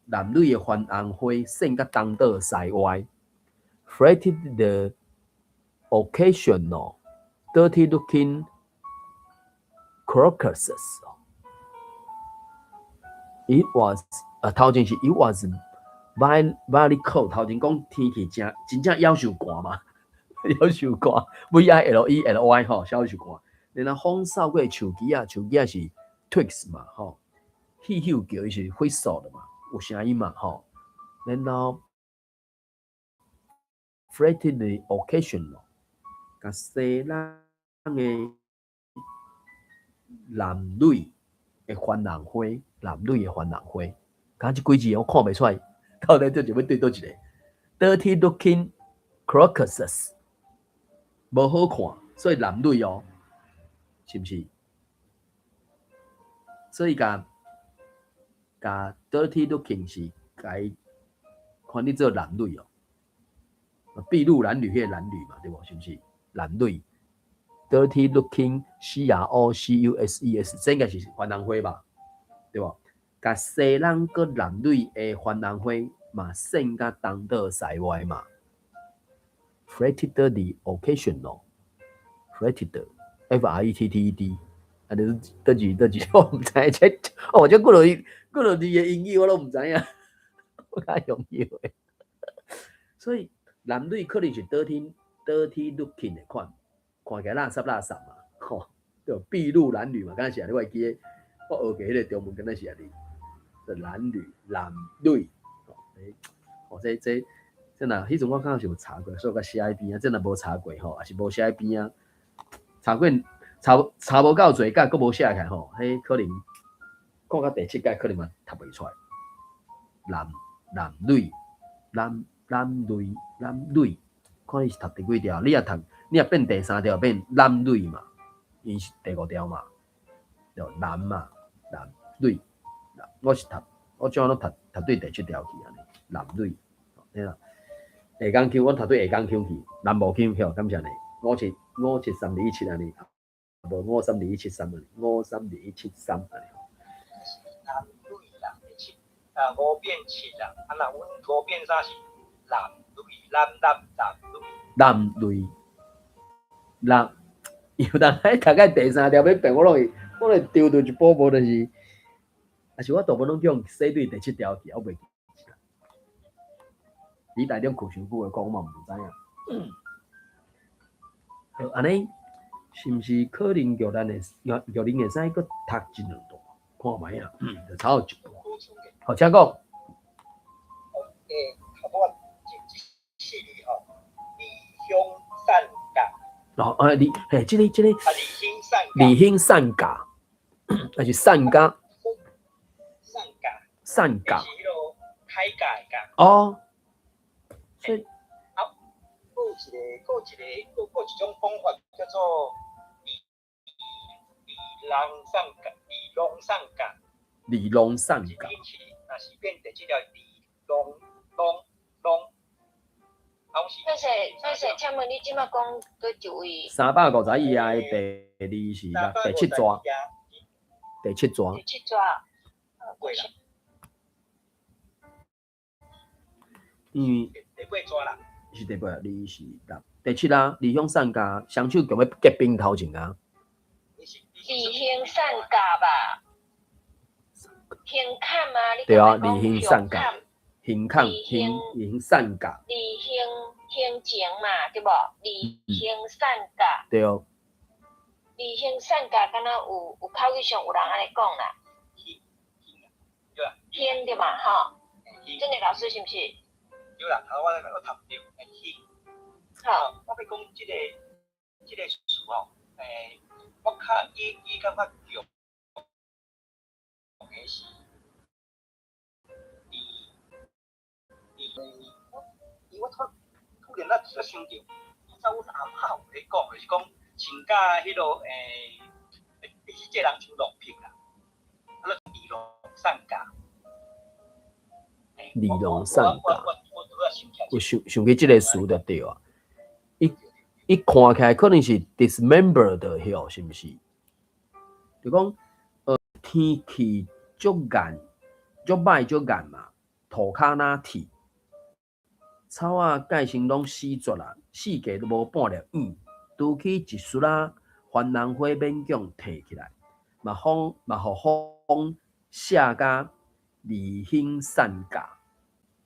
的番红花扇甲东倒西歪 ，fretted the occasional dirty-looking crocuses. It was 头前是 it was very cold， 头前讲天气真正夭寿寒嘛，夭寿寒 VILELY 吼，夭寿寒。然后风扫过树枝啊，树枝是 twigs 嘛吼，咻咻叫伊是 whistle 的嘛，有声音嘛吼。然后 fretted the occasional。甲西人的男女的番红花，甲即几字我看袂出来，到底就是要对倒一个 dirty looking crocuses， 无好看，所以男女哦，是毋是？所以甲 dirty looking 是甲伊看你做男女哦，筚路蓝缕迄个男女嘛，对无？是毋是？男女 dirty looking CROCUSES， 这应该是番红花吧，对无？甲西人个男女的番红花嘛，扇甲东倒西歪嘛。Fretted the occasional， fretted FRETTED， 啊，就是倒字我唔知这，哦，这几落字的英语我都唔知影，我较容易的。所以男女可能是dirty looking 的款，看起来垃圾嘛，吼，对，筚路蓝缕嘛，敢若是啊，你还记得我学过迄个中文，敢若是啊哩，这男女，哦，这若迄阵我刚好是有查过，所以我写喺边啊，这若无查过吼，还是无写喺边啊，查无够侪届，佫无写起来吼，迄可能看到第7届可能嘛读袂出来，男女。看你是读第几条，你也变第3条变男女嘛，伊是第5条嘛，就男嘛，男女，我怎样都读对第7条去安尼，男女，对啦。下港腔我读对下港腔去，南部腔晓，感谢你。57321安尼，无53213安尼，53213安尼。男女人的7，啊5变7啦，啊那阮5变3是男女，有当喺大概第3条要变，我会丢到一波波就是，还是我大部分拢叫写对第7条去，我袂记。你大点苦想久的讲，我嘛唔知影。好，安尼是毋是可能叫咱会使搁读一两段？看卖啊，就差有一半。补充嘅。好，请讲。头拄一系列吼，离乡散甲。哦，这个啊，离乡散甲。离乡散甲，那是散甲。散甲。散甲。是迄落开甲的甲。哦。所以。有一种方法叫做离农散甲。离农散甲。那是变第几条离农。但是，请问你即马讲多一位？350以下的第二是啦，第七抓。第七抓。第七抓。对啦。因为第八抓啦。是第八，你是六。第七啦，离乡散甲，双手强要结冰头前啊。离乡散甲吧。乡坎啊，你对啊，离乡散甲。乡坎，乡散甲。离乡情嘛，对无？离乡散甲。对哦。离乡散甲，敢若有口语上有人安尼讲啦。对啊。乡对嘛，吼。真的老师是毋是？对啦，我读对，好。我要讲这个词哦，我较伊感觉用的是。我突然想到，早阮阿嬷有咧讲，就是讲穿甲迄落是这人穿long片啦，啊，离农散甲。离农散甲。我想起这个词就对啊。伊看起来可能是 dismember 的迄是毋是？就讲天气足干、足歹、足干嘛，涂骹若铁。草啊，盖成拢死绝啦，四界都无半粒硬，拄起一束啊，番人花勉强提起来，嘛互风写甲离乡散甲，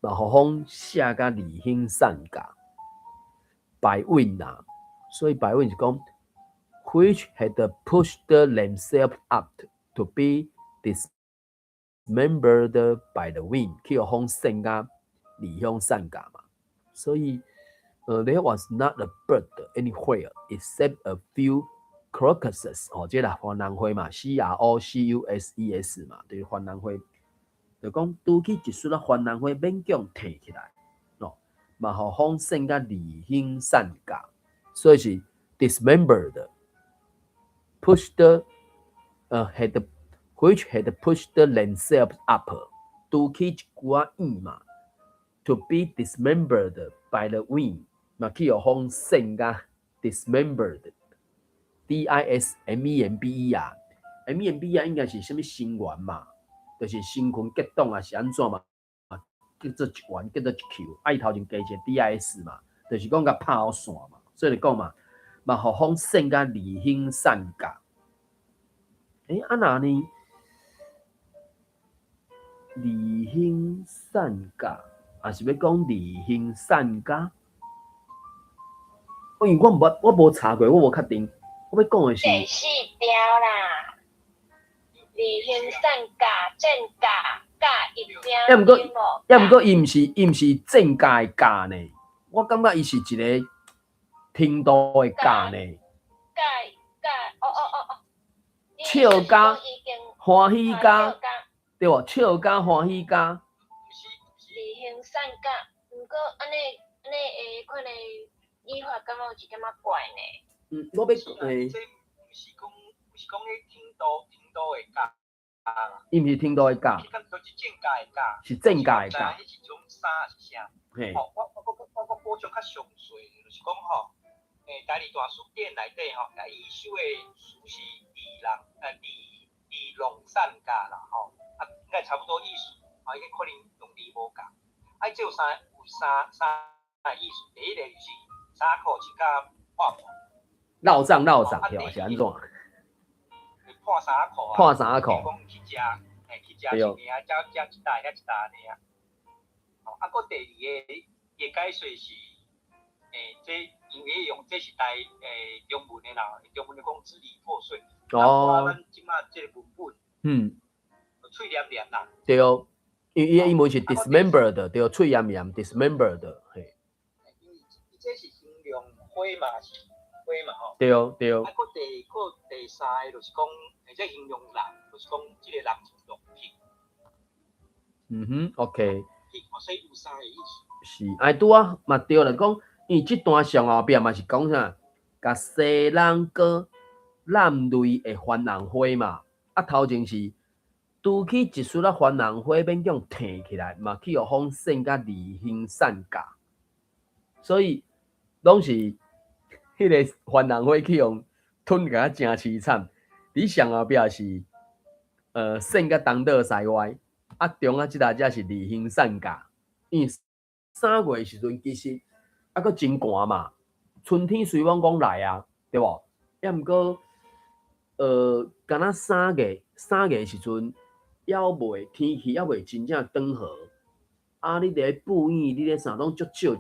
嘛互风写甲离乡散甲，白韵啦，所以白韵是讲 ，which had pushed themselves up to be dismembered by the wind， 去互风散甲离乡散甲嘛。所以，there was not a bird anywhere except a few crocuses。哦，这啦番人花嘛 ，CROCUSES 嘛，就是番人花。就讲拄起一束啊番人花勉强提起来，喏，嘛互风散甲离乡散甲，所以是 dismembered，pushed had which had pushed themselves up， 拄起一句啊硬嘛。To be dismembered by the wind， 嘛去互风散甲 dismembered，DISMEMBER 啊 ，MEMBER 应该是啥物心源嘛？就是身躯结冻啊，是安怎嘛？叫做一环，叫做一球，伊头前加一个 DIS 嘛，就是讲甲拍好线嘛，所以就讲嘛，嘛互风散甲离乡散甲。啊那呢？离乡散甲。也是要讲离乡散甲，因为我无查过，我无确定。我要讲的是第四条啦，离乡散甲、正甲、甲一条。要毋过，伊毋是正甲的甲呢？我感觉伊是一个程度的甲呢。甲，哦。笑甲、欢喜甲，对无？笑甲、欢喜甲。离乡散甲，毋过安尼可能语法感觉有一点仔怪呢。我要这毋是讲迄听到的甲啦。伊毋是听到的甲。是正甲的甲。迄一种衫是啥？嘿。我补充较详细，就是讲吼，台语大词典内底吼，伊首的词是离农散甲啦，吼，应该差不多意思。伊个可能用离无共，这有三个意思。第一个就是衫裤是甲破破，绕帐对是安怎？破衫裤啊，破衫裤。讲去食一个啊，食一大遐一大呢啊。搁第二个解说是，这因为用这是中文的啦，中文的讲支离破碎。咱即马这个文本。喙黏黏啦。对，因为伊的英文是 dismembered，对，喙炎炎 dismembered， 嘿。因为伊这是形容花嘛是花嘛吼。对。啊，佫第三个就是讲，这形容人，就是讲这个人是用癖。OK。所以有三个意思。是，哎，拄啊嘛对啦，讲因为这段上后壁嘛是讲啥，甲西人哥染泪的番红花嘛，啊头前是拄起一束啊番红花，免叫摕起来嘛，去互风扇甲离香散架，所以拢是迄个番红花去用吞甲真凄惨。你上后壁是扇甲东倒西歪，啊中啊即搭只是离香散架。因为3月时阵其实还佫真寒嘛，春天随往讲来啊，对无？也毋过敢若3月时阵，还未天气还未真正转好，啊，你伫布院，你咧啥拢足少，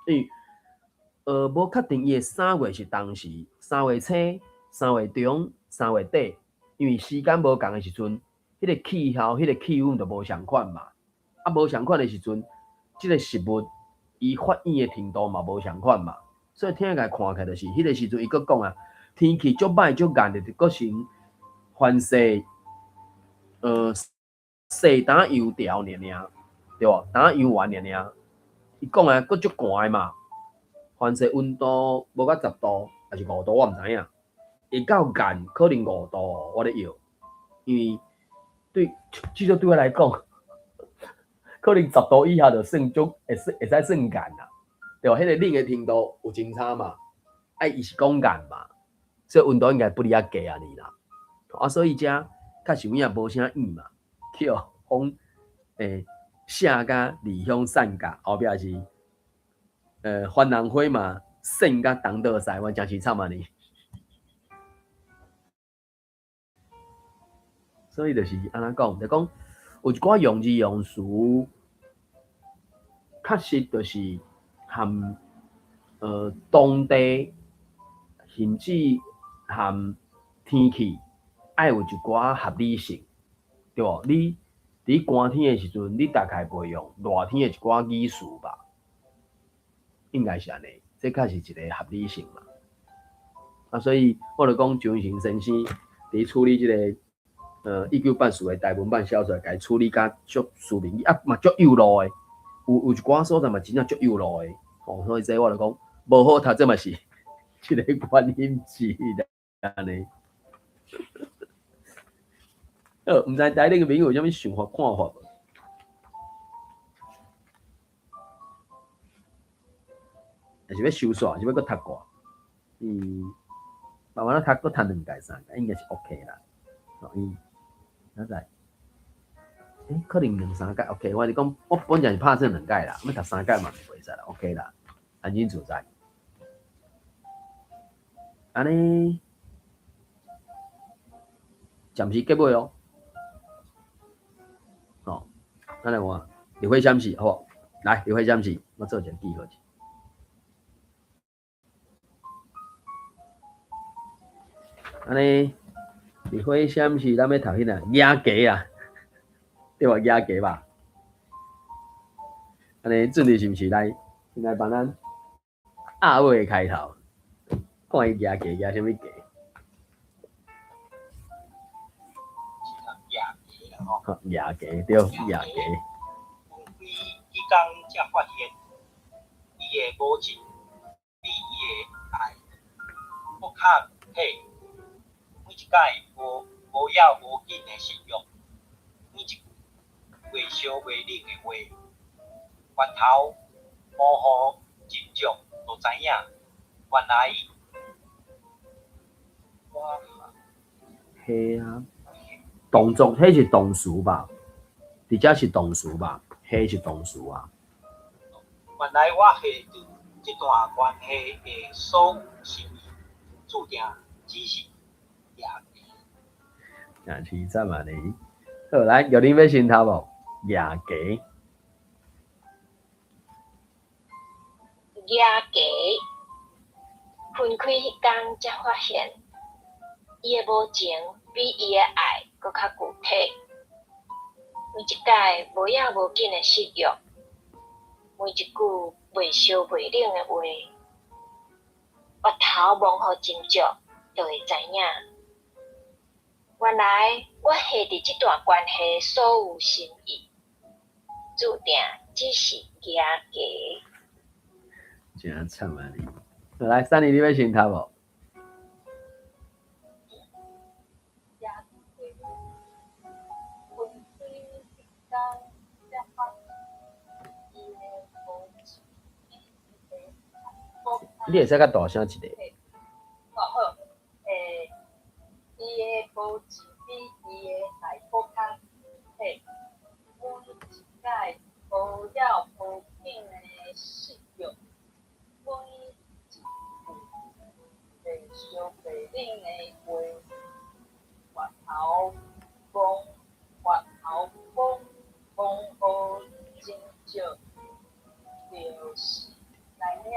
因为无确定伊的3月是当时3月初、3月中、3月底，因为时间无共的时阵，迄个气候、迄个气温就无相款嘛。啊，无相款的时阵，即个食物伊发炎的程度嘛无相款嘛，所以听起来看起来就是，迄个时阵伊佫讲啊，天气足歹足热的，佫先反射细胆油条尔，对无？胆油丸尔。伊讲啊，佫足寒的嘛，反射温度无到10度，还是5度，我毋知影。会到热可能5度，我咧摇，因为至少对我来讲。可能10度以下就算足，会使算热啦，对吧？迄个冷的程度有真差嘛？啊，伊是讲热嘛，所以温度应该不离啊低啊你啦。啊，所以遮较是有影无啥意嘛，去风晒甲离香散架，后壁是番红花嘛，扇甲东倒西歪，真是惨啊你。所以就是安怎讲，就讲有一寡用字用词。确实就是和当地甚至和天气爱有一寡合理性，对无？你伫寒天的时阵，你大概袂用热天的一寡语词吧？应该是安尼，这确实一个合理性嘛。啊，所以我就讲张成先生伫处理这个1984的台文版小说，甲处理甲足书面啊嘛足有路的。有一寡所在嘛，真正足有路的，所以这我就讲无好读，这嘛是一个原因之一安尼。毋知台顶个朋友有啥物想法看法无？还是要收煞，还是要搁读过？慢慢读，搁读2届3届，应该是 OK 啦。哪知？可能2、3届 OK， 我是讲，我本来是拍算2届啦，要读3届嘛袂使啦 ，OK 啦，安全自在。安尼，暂时结尾哦。咱来看，立花闪是好，来立花闪是，我做一个记号。安尼，立花闪是咱要读迄个野鸡啊。对吧？野鸡吧，安尼准备是毋是来帮咱阿尾开头，看伊野鸡野啥物鸡？野鸡对，野鸡。伊刚才发现，伊的母亲比伊的爱不较体，每一摆无要无紧的信用，每一袂烧袂冷的话，源头模糊真相就知影，原来嘿啊，动作迄是动词吧？伫遮是动词吧？迄是动词啊。原来我系伫这段关系的所有心意，注定只是野鸡。真是赞啊你！好，来，有恁要先头无？野鸡。野鸡分开迄天才发现，伊的无情比伊的爱搁较具体。每一届无影无紧的失约，每一句袂烧袂冷的话，越头望互斟酌，就会知影。原来我下伫这段关系所有心意，注定只是假假。真惨啊你！来，3年你要先读无？你会使较大声一点。哦好，伊的无钱比伊的大补卡，嘿，每一届无了无紧的失约，每一句袂烧袂冷的话，越头讲好真少，就是知影。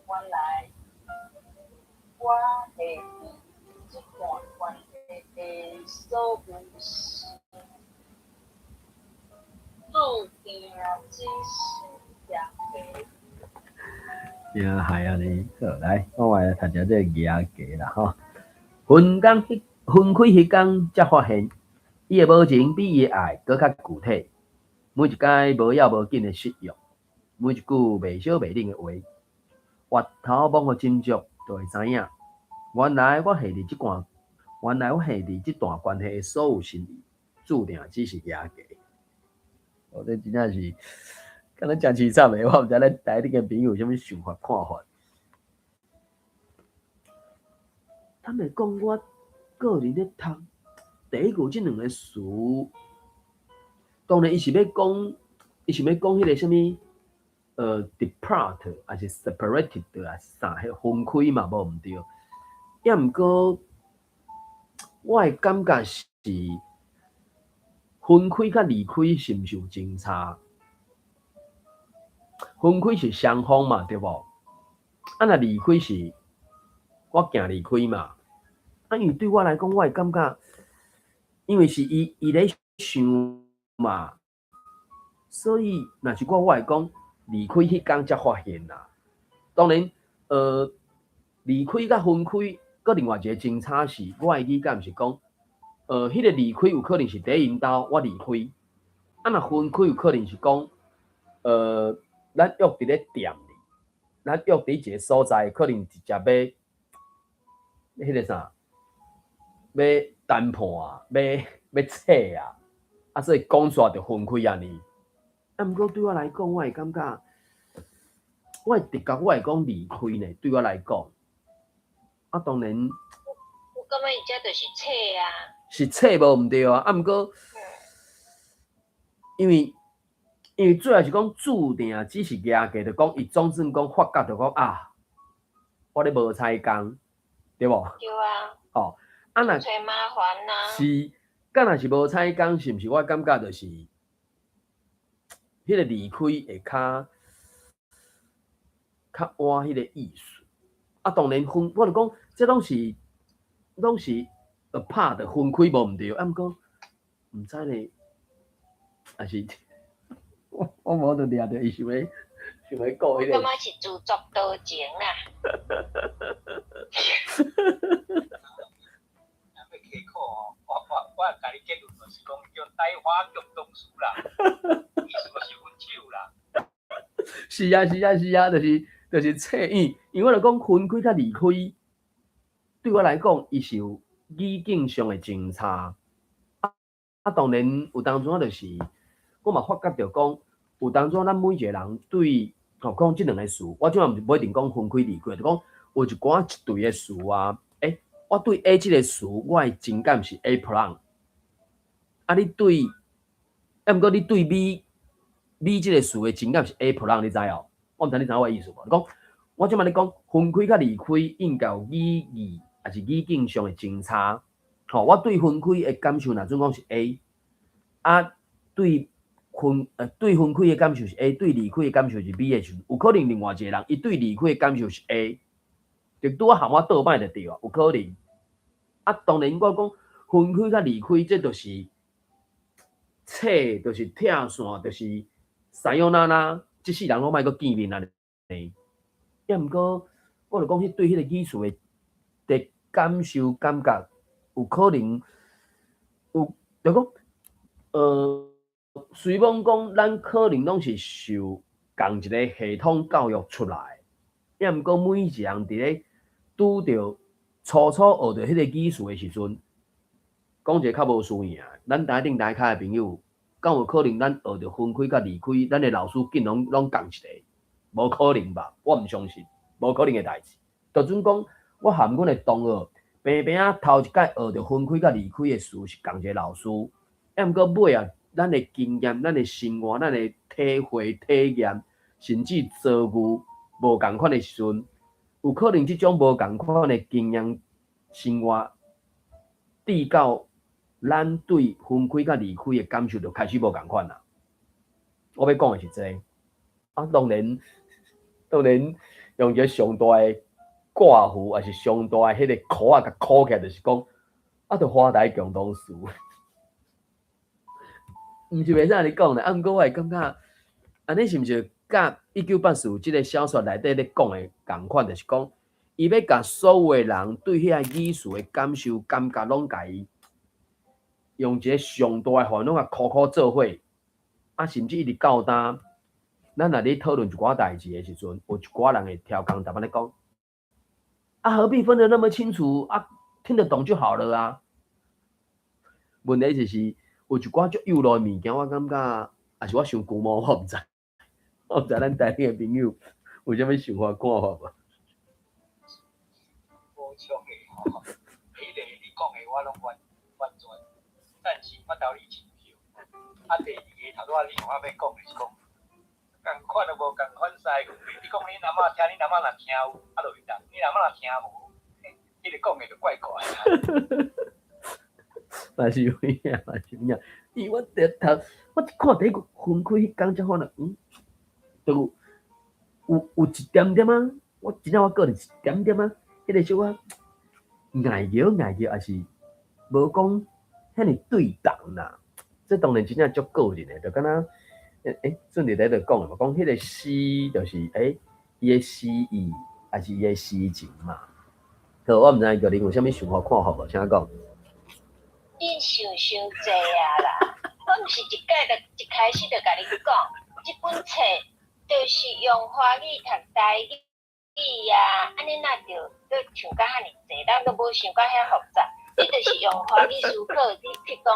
原来我下伫这段关系的所有事，注定只是假的。惊害啊你！好，来，我来读一这牙价啦吼。分开迄天，才发现伊的无情比伊的爱搁较具体。每一届无要无紧的失约，每一句袂烧袂冷的话。越头望互斟酌，就会知影。原来我下伫这段关系的所有心意，注定只是假假。我这真正是，敢若真凄惨的，我毋知咱台顶的朋友有啥物想法看法。坦白讲，我个人咧读第一句这两个词，当然伊是要讲迄个啥物。depart 还是 separated 还是啥？迄分开嘛，无毋对。也毋过，我的感觉是分开甲离开是毋是有真差？分开是双方嘛，对无？啊，若离开是我惊离开嘛。啊，因为对我来讲，我会感觉，因为是伊咧想嘛，所以若是我会讲。离开迄天才发现啦。当然，离开甲分开，搁另外一个真差是，我的理解是讲，迄个离开有可能是第一因兜我离开，啊，若分开有可能是讲，咱约伫咧店里，咱约伫一个所在，可能直接要迄个啥，要谈判啊，要扯啊，啊，所以讲煞就分开安尼。啊，毋过对我来讲，我会感觉，我会直觉我会讲离开呢。对我来讲，啊，当然，我感觉伊遮就是册啊，是册无毋对啊。啊，毋过，因为最后是讲注定只是假假，就讲伊总算讲发觉，就讲啊，我咧无采工，对无？对啊。哦，啊若找麻烦啊。是，敢若是无采工，是毋是？我感觉就是。迄个离开会较晏迄个意思，啊，当然我就讲，这拢是 apart 分开无毋对，啊，毋过毋知咧，还是我无就掠着伊想要讲迄个。感觉是自作多情啦。我甲你结论就是讲，叫台花剧东书啦，意思就是分手啦。是啊，就是册因为我就讲分开甲离开，对我来讲，伊是有语境上的真差。啊，当然有当中就是我嘛发觉着讲，有当中咱每一个人对讲即两个词，我即嘛毋一定讲分开离开，就讲有一寡一对的词啊，我对 A 即个词，我的情感是 A plus。啊，你对，毋过你对 B 即个词的情感是 A plus，你知哦？我毋知你知我意思无？讲我即摆咧讲分开甲离开，应该有语义还是语境上的真差。我对分开的感受，若准讲是 A， 啊，对分开的感受是 A， 对离开的感受是 B 的时候，有可能另外一个人伊对离开的感受是 A， 就拄啊含我倒摆就对啊，有可能。啊，当然我讲分开甲离开，这就是册就是拆线，就是西洋娜娜，即世人拢莫阁见面安尼。也毋过，我就讲迄对迄个语词的感受感觉，有可能有，就讲虽讲咱可能拢是受共一个系统教育出来，也毋过每一人伫咧拄着初学着迄个语词的时阵，讲一个较无输赢，咱台顶台骹的朋友，敢有可能咱学着分开甲离开，咱的老师竟拢共一个？无可能吧？我毋相信，无可能的代志。就准讲，我含阮的同学，平平啊头一届学着分开甲离开的事是共一个老师，也毋过尾啊，咱的经验、咱的生活、咱的体会、体验，甚至遭遇无共款的时阵，有可能即种无共款的经验、生活，递到咱对分开甲离开的感受就开始无共款啦。我要讲的是这啊，当然用一个上大的挂符，还是上大的迄个箍啊，甲箍起来，就是讲啊，着华台共同事，毋是袂使安尼讲咧。啊，毋过我会感觉，安尼是毋是甲1984即个小说内底咧讲的共款，就是讲，伊要甲所有的人对遐语词的感受感觉，拢甲伊用一个上大的烦恼啊，箍做伙，啊，甚至一直到呾。咱若咧讨论一寡代志的时阵，有一寡人会挑工，逐摆咧讲，啊，何必分得那么清楚啊？听得懂就好了啊。问题就是有一寡足幼稚的物件，我感觉，也是我想古毛，我毋知，我毋知咱台顶的朋友有啥物想法看法无？无错的吼，迄个你讲的我拢完全暂时捌斗你亲票。啊，第二个头拄仔你我要讲就是讲。共款都无共款使，你讲你阿嬷听，你阿嬷若听有，啊就会当；你阿嬷若听无，迄个讲的就怪怪啊。嘛是有影，嘛是有影。伊我看第一个分开迄工才发现，都有一点点啊，我真正我个人一点点啊，迄个小可爱摇，还是无讲遐尼对当啦。这当然真正足个人的，就敢若。顺着在度讲嘛，讲迄个诗就是伊的诗意还是伊的诗情嘛。可我毋知个恁有啥物想法看法无？请讲。恁想济啊啦！我毋是一开始就甲你讲，即本册就是用华语读台语啊，安尼那着想甲遐尼济，咱都无想甲遐复杂。你就是用华语思考，你去讲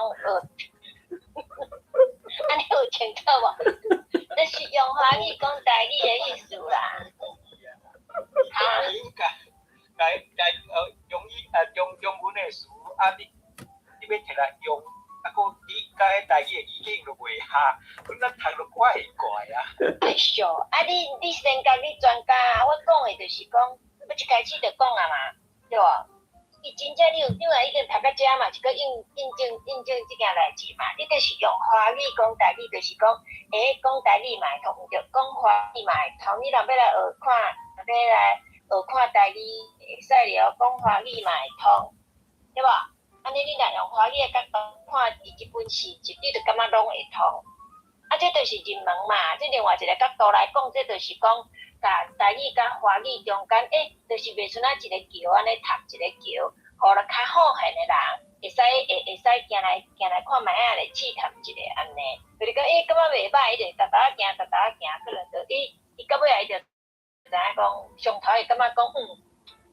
安尼有清楚无？就是用华语讲台语的意思啦。啊，用文的词，啊你要摕来用，啊个你甲迄台语的语境就袂合，阮咱读就怪啊。哎哟，啊你先讲你专家，我讲的就是讲，我一开始就讲啊嘛，对无？伊真正你若已经读到遮嘛，是个印证即件代志嘛。你就是用华语讲台语，就是讲，讲台语嘛会通，着讲华语嘛会通。你若要来学看，若要来学看台语，会使了，讲华语嘛会通，对无？安尼你若用华语的角度看伊即本诗集，你就感觉拢会通。啊，这就是入门嘛。这另外一个角度来讲，这就是讲。甲台语甲华语中间，就是袂像咱一个桥安尼搭一个桥，互了较好闲的人会使行来看卖啊来试探一个安尼。就是讲，感觉袂歹，伊就逐行，可能就伊到尾啊，伊就知影讲，上头会感觉讲，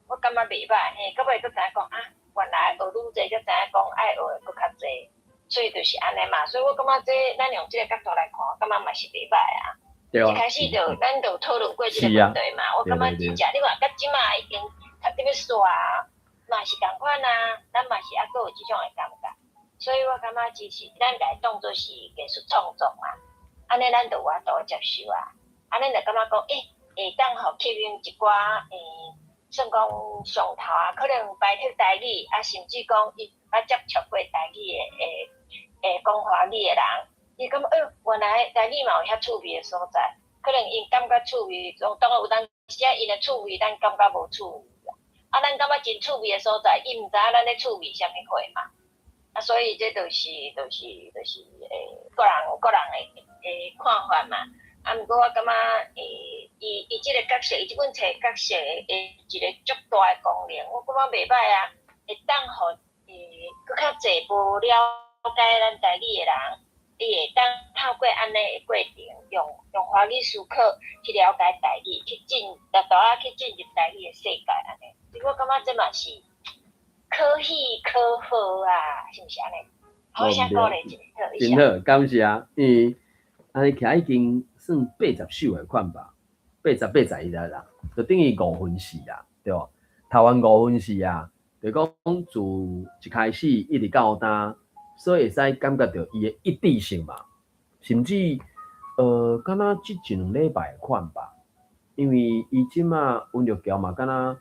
我感觉袂歹，到尾佫知影讲啊，原来学愈济，才知影讲爱学的佫较济，所以就是安尼嘛。所以我感觉咱用这个角度来看，感觉嘛是袂歹啊。一开始咱就讨论过这个问题嘛，我感觉真正你看，到即马已经读得要煞，嘛是共款啊，咱嘛是还佫有即种的感觉，所以我感觉其实咱家当作是艺术创作嘛，安尼咱就有法度接受啊，安尼就感觉讲，会当互吸引一寡算讲上头啊，可能摆脱台语啊，甚至讲伊捌接触过台语的讲华语的人。伊感觉，原来台语嘛有遐趣味的所在，可能因感觉趣味，当然有当时啊，因的趣味咱感觉无趣味啊，咱感觉真趣味的所在，伊毋知影咱咧趣味啥物货嘛。啊，所以这就是个人有个人的看法嘛。啊，毋过我感觉伊即个角色，伊即本册角色的一个足大的功能，我感觉袂歹啊，会当互搁较济无了解咱台语的人，伊会当透过安尼的过程，用华语思考去了解台语，去大大去进入台语的世界安尼。我感觉这嘛是可喜可贺啊，是毋是安尼？好想鼓励真好，真好，感谢。因为安尼徛已经算80首的款吧，81啦，就等于5分4啦，对无？台湾5分4啊，就讲自一开始一直到呾，所以会使感觉到伊的一致性嘛，甚至敢若即一2礼拜的款吧，因为伊即马温柔桥嘛，敢若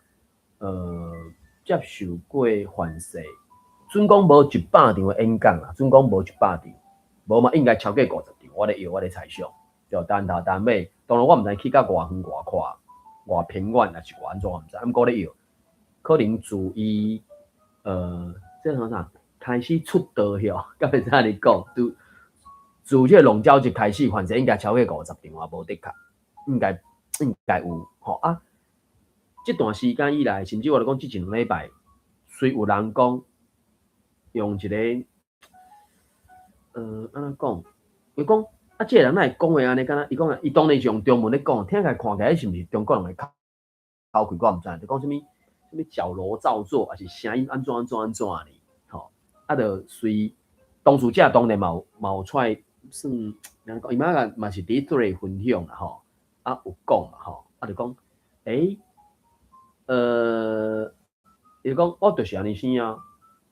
接受过反射，准讲无100场的演讲啦，准讲无100场，无嘛应该超过50场，我咧猜想。就单头单尾，当然我毋知去到偌远偌快、偌偏远，还是偌安怎，我毋知。毋过咧有，可能自伊这啥开始出道了，敢会知影你讲，自这龙舟一开始，反正应该超过50场啊，无得确，应该有吼啊。这段时间以来，甚至我来讲，这一2礼拜，虽有人讲用一个安怎讲，伊讲。啊，这个人哪会讲话安尼？敢若伊讲伊当然是用中文咧讲，听起来看起来是毋是中国人的口气？我毋知，就讲什么矫揉造作，还是声音安怎呢？吼，啊，就随当事者当然嘛有出来算，伊嘛是伫做咧分享啦，吼，啊有讲嘛，吼，啊就讲，伊讲我就是安尼生啊，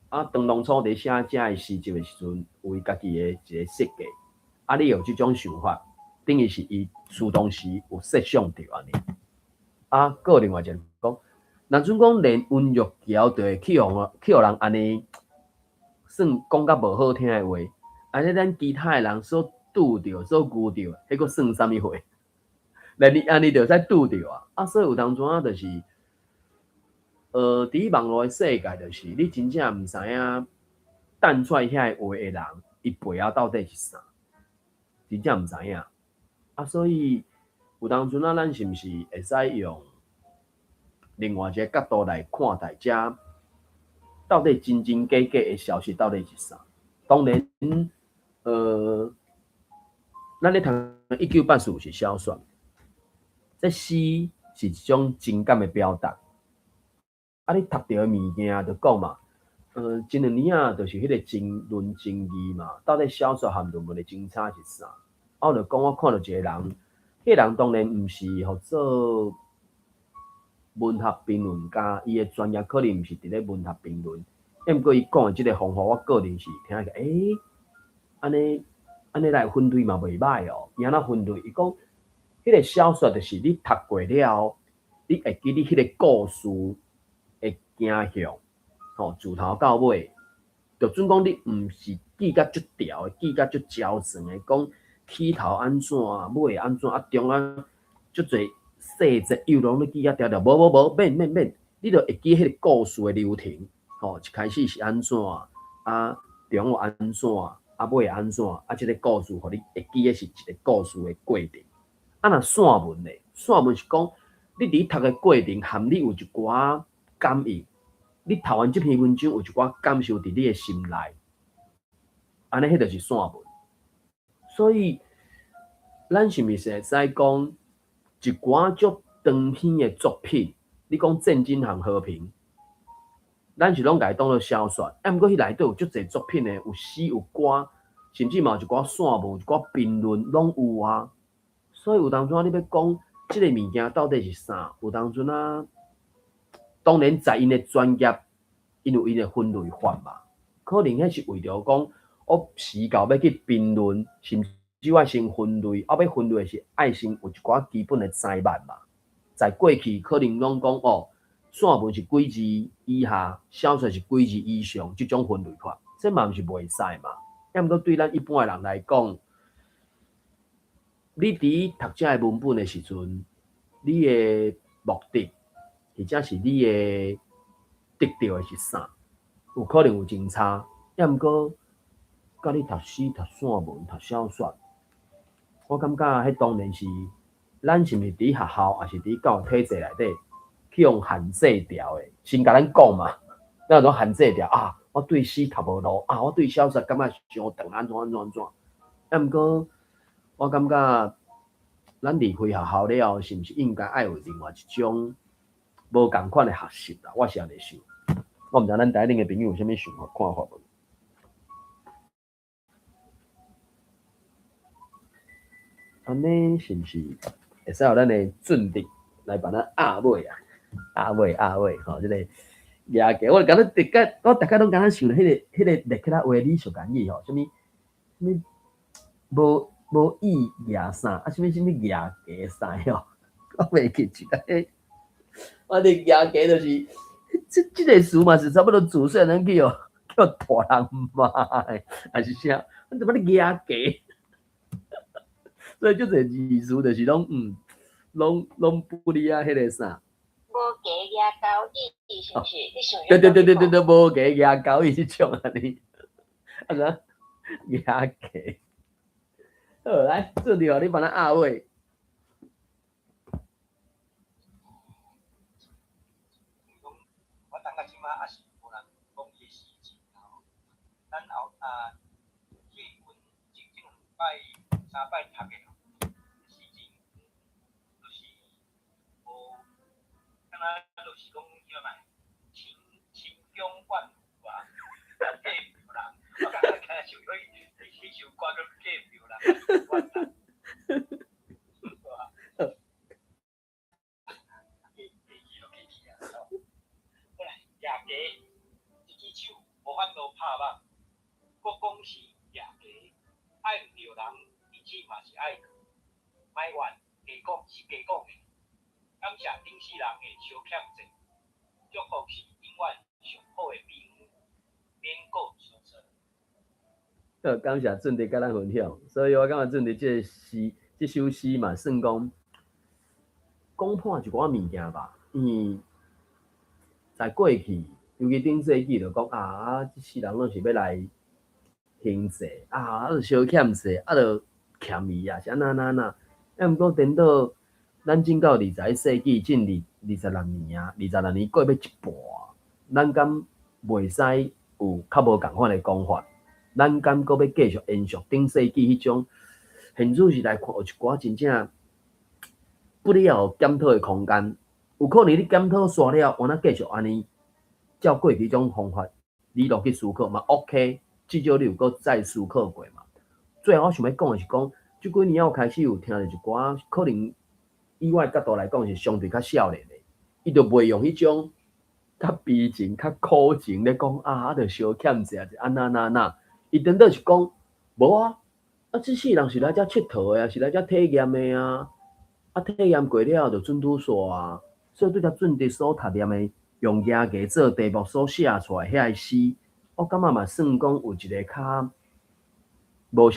啊当初伫写这个诗集的时阵，有伊家己的一个设计。啊！你有即种想法，等于是伊书当时有设想着安尼。啊，个另外一个讲，若准讲连温玉桥就会去互人安尼，算讲甲无好听的话，安尼咱其他的人所拄着、所遇着，迄个算啥物货？连你安尼就使拄着啊！啊，所以有当阵啊，就是伫网络的世界，就是你真正毋知影弹出来遐话的人，伊背后到底是啥？真正毋知影啊，所以有当阵啊，咱是毋是会使用另外一个角度来看待遮到底真真假假的消息到底是啥？当然，咱咧读1984是小说，这诗是一种情感的表达。啊，你读到的物件就讲嘛，前2年啊，就是迄个争论争议嘛，到底小说和论文的争差是啥？啊，我就讲，我看到一个人，迄个人当然毋是合做文学评论家，伊的专业可能毋是伫咧文学评论。毋过伊讲的即个方法，我个人是听起来，安尼来分类嘛袂歹哦。伊安怎分类？伊讲，迄个小说就是你读过了，你会记你迄个故事的走向，吼，自头到尾，就准讲你毋是记甲足条的，记甲足焦层的，讲。起头安怎，尾安怎，啊中啊，足侪细节又拢你记啊条条，无免，你着会记迄个故事的流程，吼，一开始是安怎，啊中有安怎，啊尾安怎，啊即个故事，互你会记的是一个故事的过程。啊若散文咧，散文是讲你伫读的过程，含你有一寡感应，你读完即篇文章有一寡感受伫你的心内，安尼迄就是散文。所以，咱是毋是会使讲一寡足长篇的作品？你讲战争和和平，咱是拢甲伊当做小说。毋过迄内底有足侪作品的，有诗有歌，甚至嘛有一寡散文、一寡评论拢有啊。所以有当阵你要讲即个物件到底是啥？有当阵啊，当然在因的专业，因有因的分类法嘛。可能迄是为着讲。我时到要去评论，甚至我先分类，我要分类是爱先有一寡基本的知识嘛。在过去可能拢讲哦，散文是几字以下，小说是几字以上，这种分类法，这嘛毋是袂使嘛。毋过对咱一般的人来讲，你伫读这个文本的时阵，你的目的或者是你的得到的是啥？有可能有真差。抑毋过，甲你读诗、读散文、读小说，我感觉迄当然是咱是毋是伫学校，还是伫教育体制内底去用限制条的，先甲咱讲嘛。那种限制条啊，我对诗读无落啊，我对小说感觉伤长，安怎。抑毋过，我感觉咱离开学校了后，是毋是应该爱有另外一种无共款的学习啦？我是安尼想。我毋知咱台顶的朋友有啥物想法看法无？安尼是毋是会使有咱的准备来把咱压尾啊？压尾吼，即个牙给我感觉我大家拢敢若想迄个列克拉话理俗简语吼，啥物无意牙啥啊？啥物牙给啥吼？我袂记住啦。我哋牙给就是即个词嘛，是差不多自细人叫大人骂的，还是啥？我怎么你牙给？所以就这字词就是拢不离啊，迄个啥？无加牙膏意是毋是？你想对，无加牙膏意即种啊你，啊啥牙给？好，来，这里哦，你把它压位。我感觉即马也是无人讲伊事情啦。咱后去阮前2摆、3摆读的事情，就是无，敢若就是讲叫嘛，情中万物啊，计票人，我感觉敢像迄首歌叫计票人，万人。夜家一支手无法度拍网，国讲是夜家，爱毋着人，而且嘛是爱去，莫怨加讲是加讲的。感谢顶世人的相欠债，祝福是永远上好的朋友，免过相错。好，感谢准弟甲咱分享，所以我感觉准弟这首诗嘛，算讲判一寡物件吧，因为在过去，尤其顶世纪就讲这世人拢是要来行济就小欠济，就欠伊是安那。毋过等到咱进到21世纪，进26年过要一半，咱敢袂使有较无共款的讲法？咱敢搁要继续延续顶世纪迄种现主时代看有一寡真正不了检讨的空间？有可能你检讨煞了，我那继续安尼照过去种方法理路去思考嘛 ？OK， 至少你有搁再思考过嘛？最后我想要讲的是讲，这几年我开始有听到一寡可能以我的角度来讲是相对较少年的，伊就袂用迄种较悲情、较苦情咧讲着小欠者是安那，伊顶多是讲无这世人是来遮佚佗的是来遮体验的体验过了就准拄煞所以对只准弟所读念的，用牙家做题目所写出来遐个诗，我感觉嘛算讲有一个较无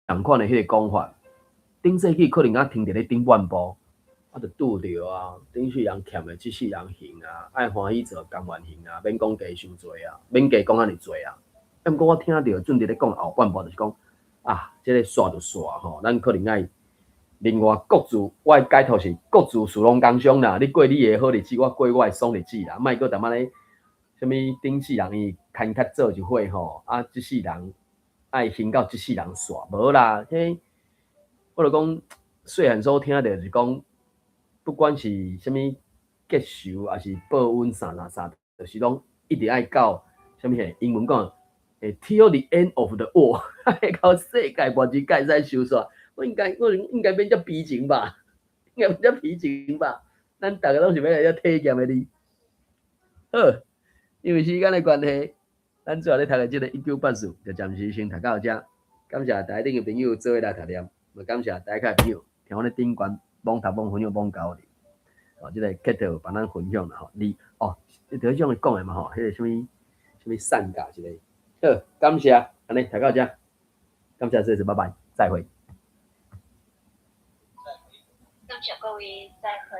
同款的迄个讲法。顶世纪可能听着咧顶半部，就拄着顶世人欠的，即世人还爱欢喜做甘愿还免讲加伤济免加讲安尼济毋过我听着准弟咧讲后半部就是讲即个煞就煞吼，咱可能爱。另外，各自我的解读是各自事拢工伤啦。你过你的好日子，我过我的爽日子啦。莫搁淡仔咧，啥物顶世人伊牵较做就伙吼，即世人爱行到即世人煞，无啦。我就讲，细汉所听到就是讲，不管是啥物结仇，还是报恩啥，就是拢一直爱到啥物英文讲，till the end of the world， 爱到世界末日才会使收煞。我应该变只悲情吧，咱大家拢是要来遮体验的哩。好，因为时间的关系，咱最后咧读的这个1984就暂时先读到这。感谢台顶的朋友做伙来读念，也感谢台下的朋友听我咧顶悬网读网分享网交流。这个客套帮咱分享啦吼，你就种讲的嘛吼，迄个什么善假之类。好，感谢，安尼读到这，感谢，谢谢，拜拜，再会。感谢各位，再会。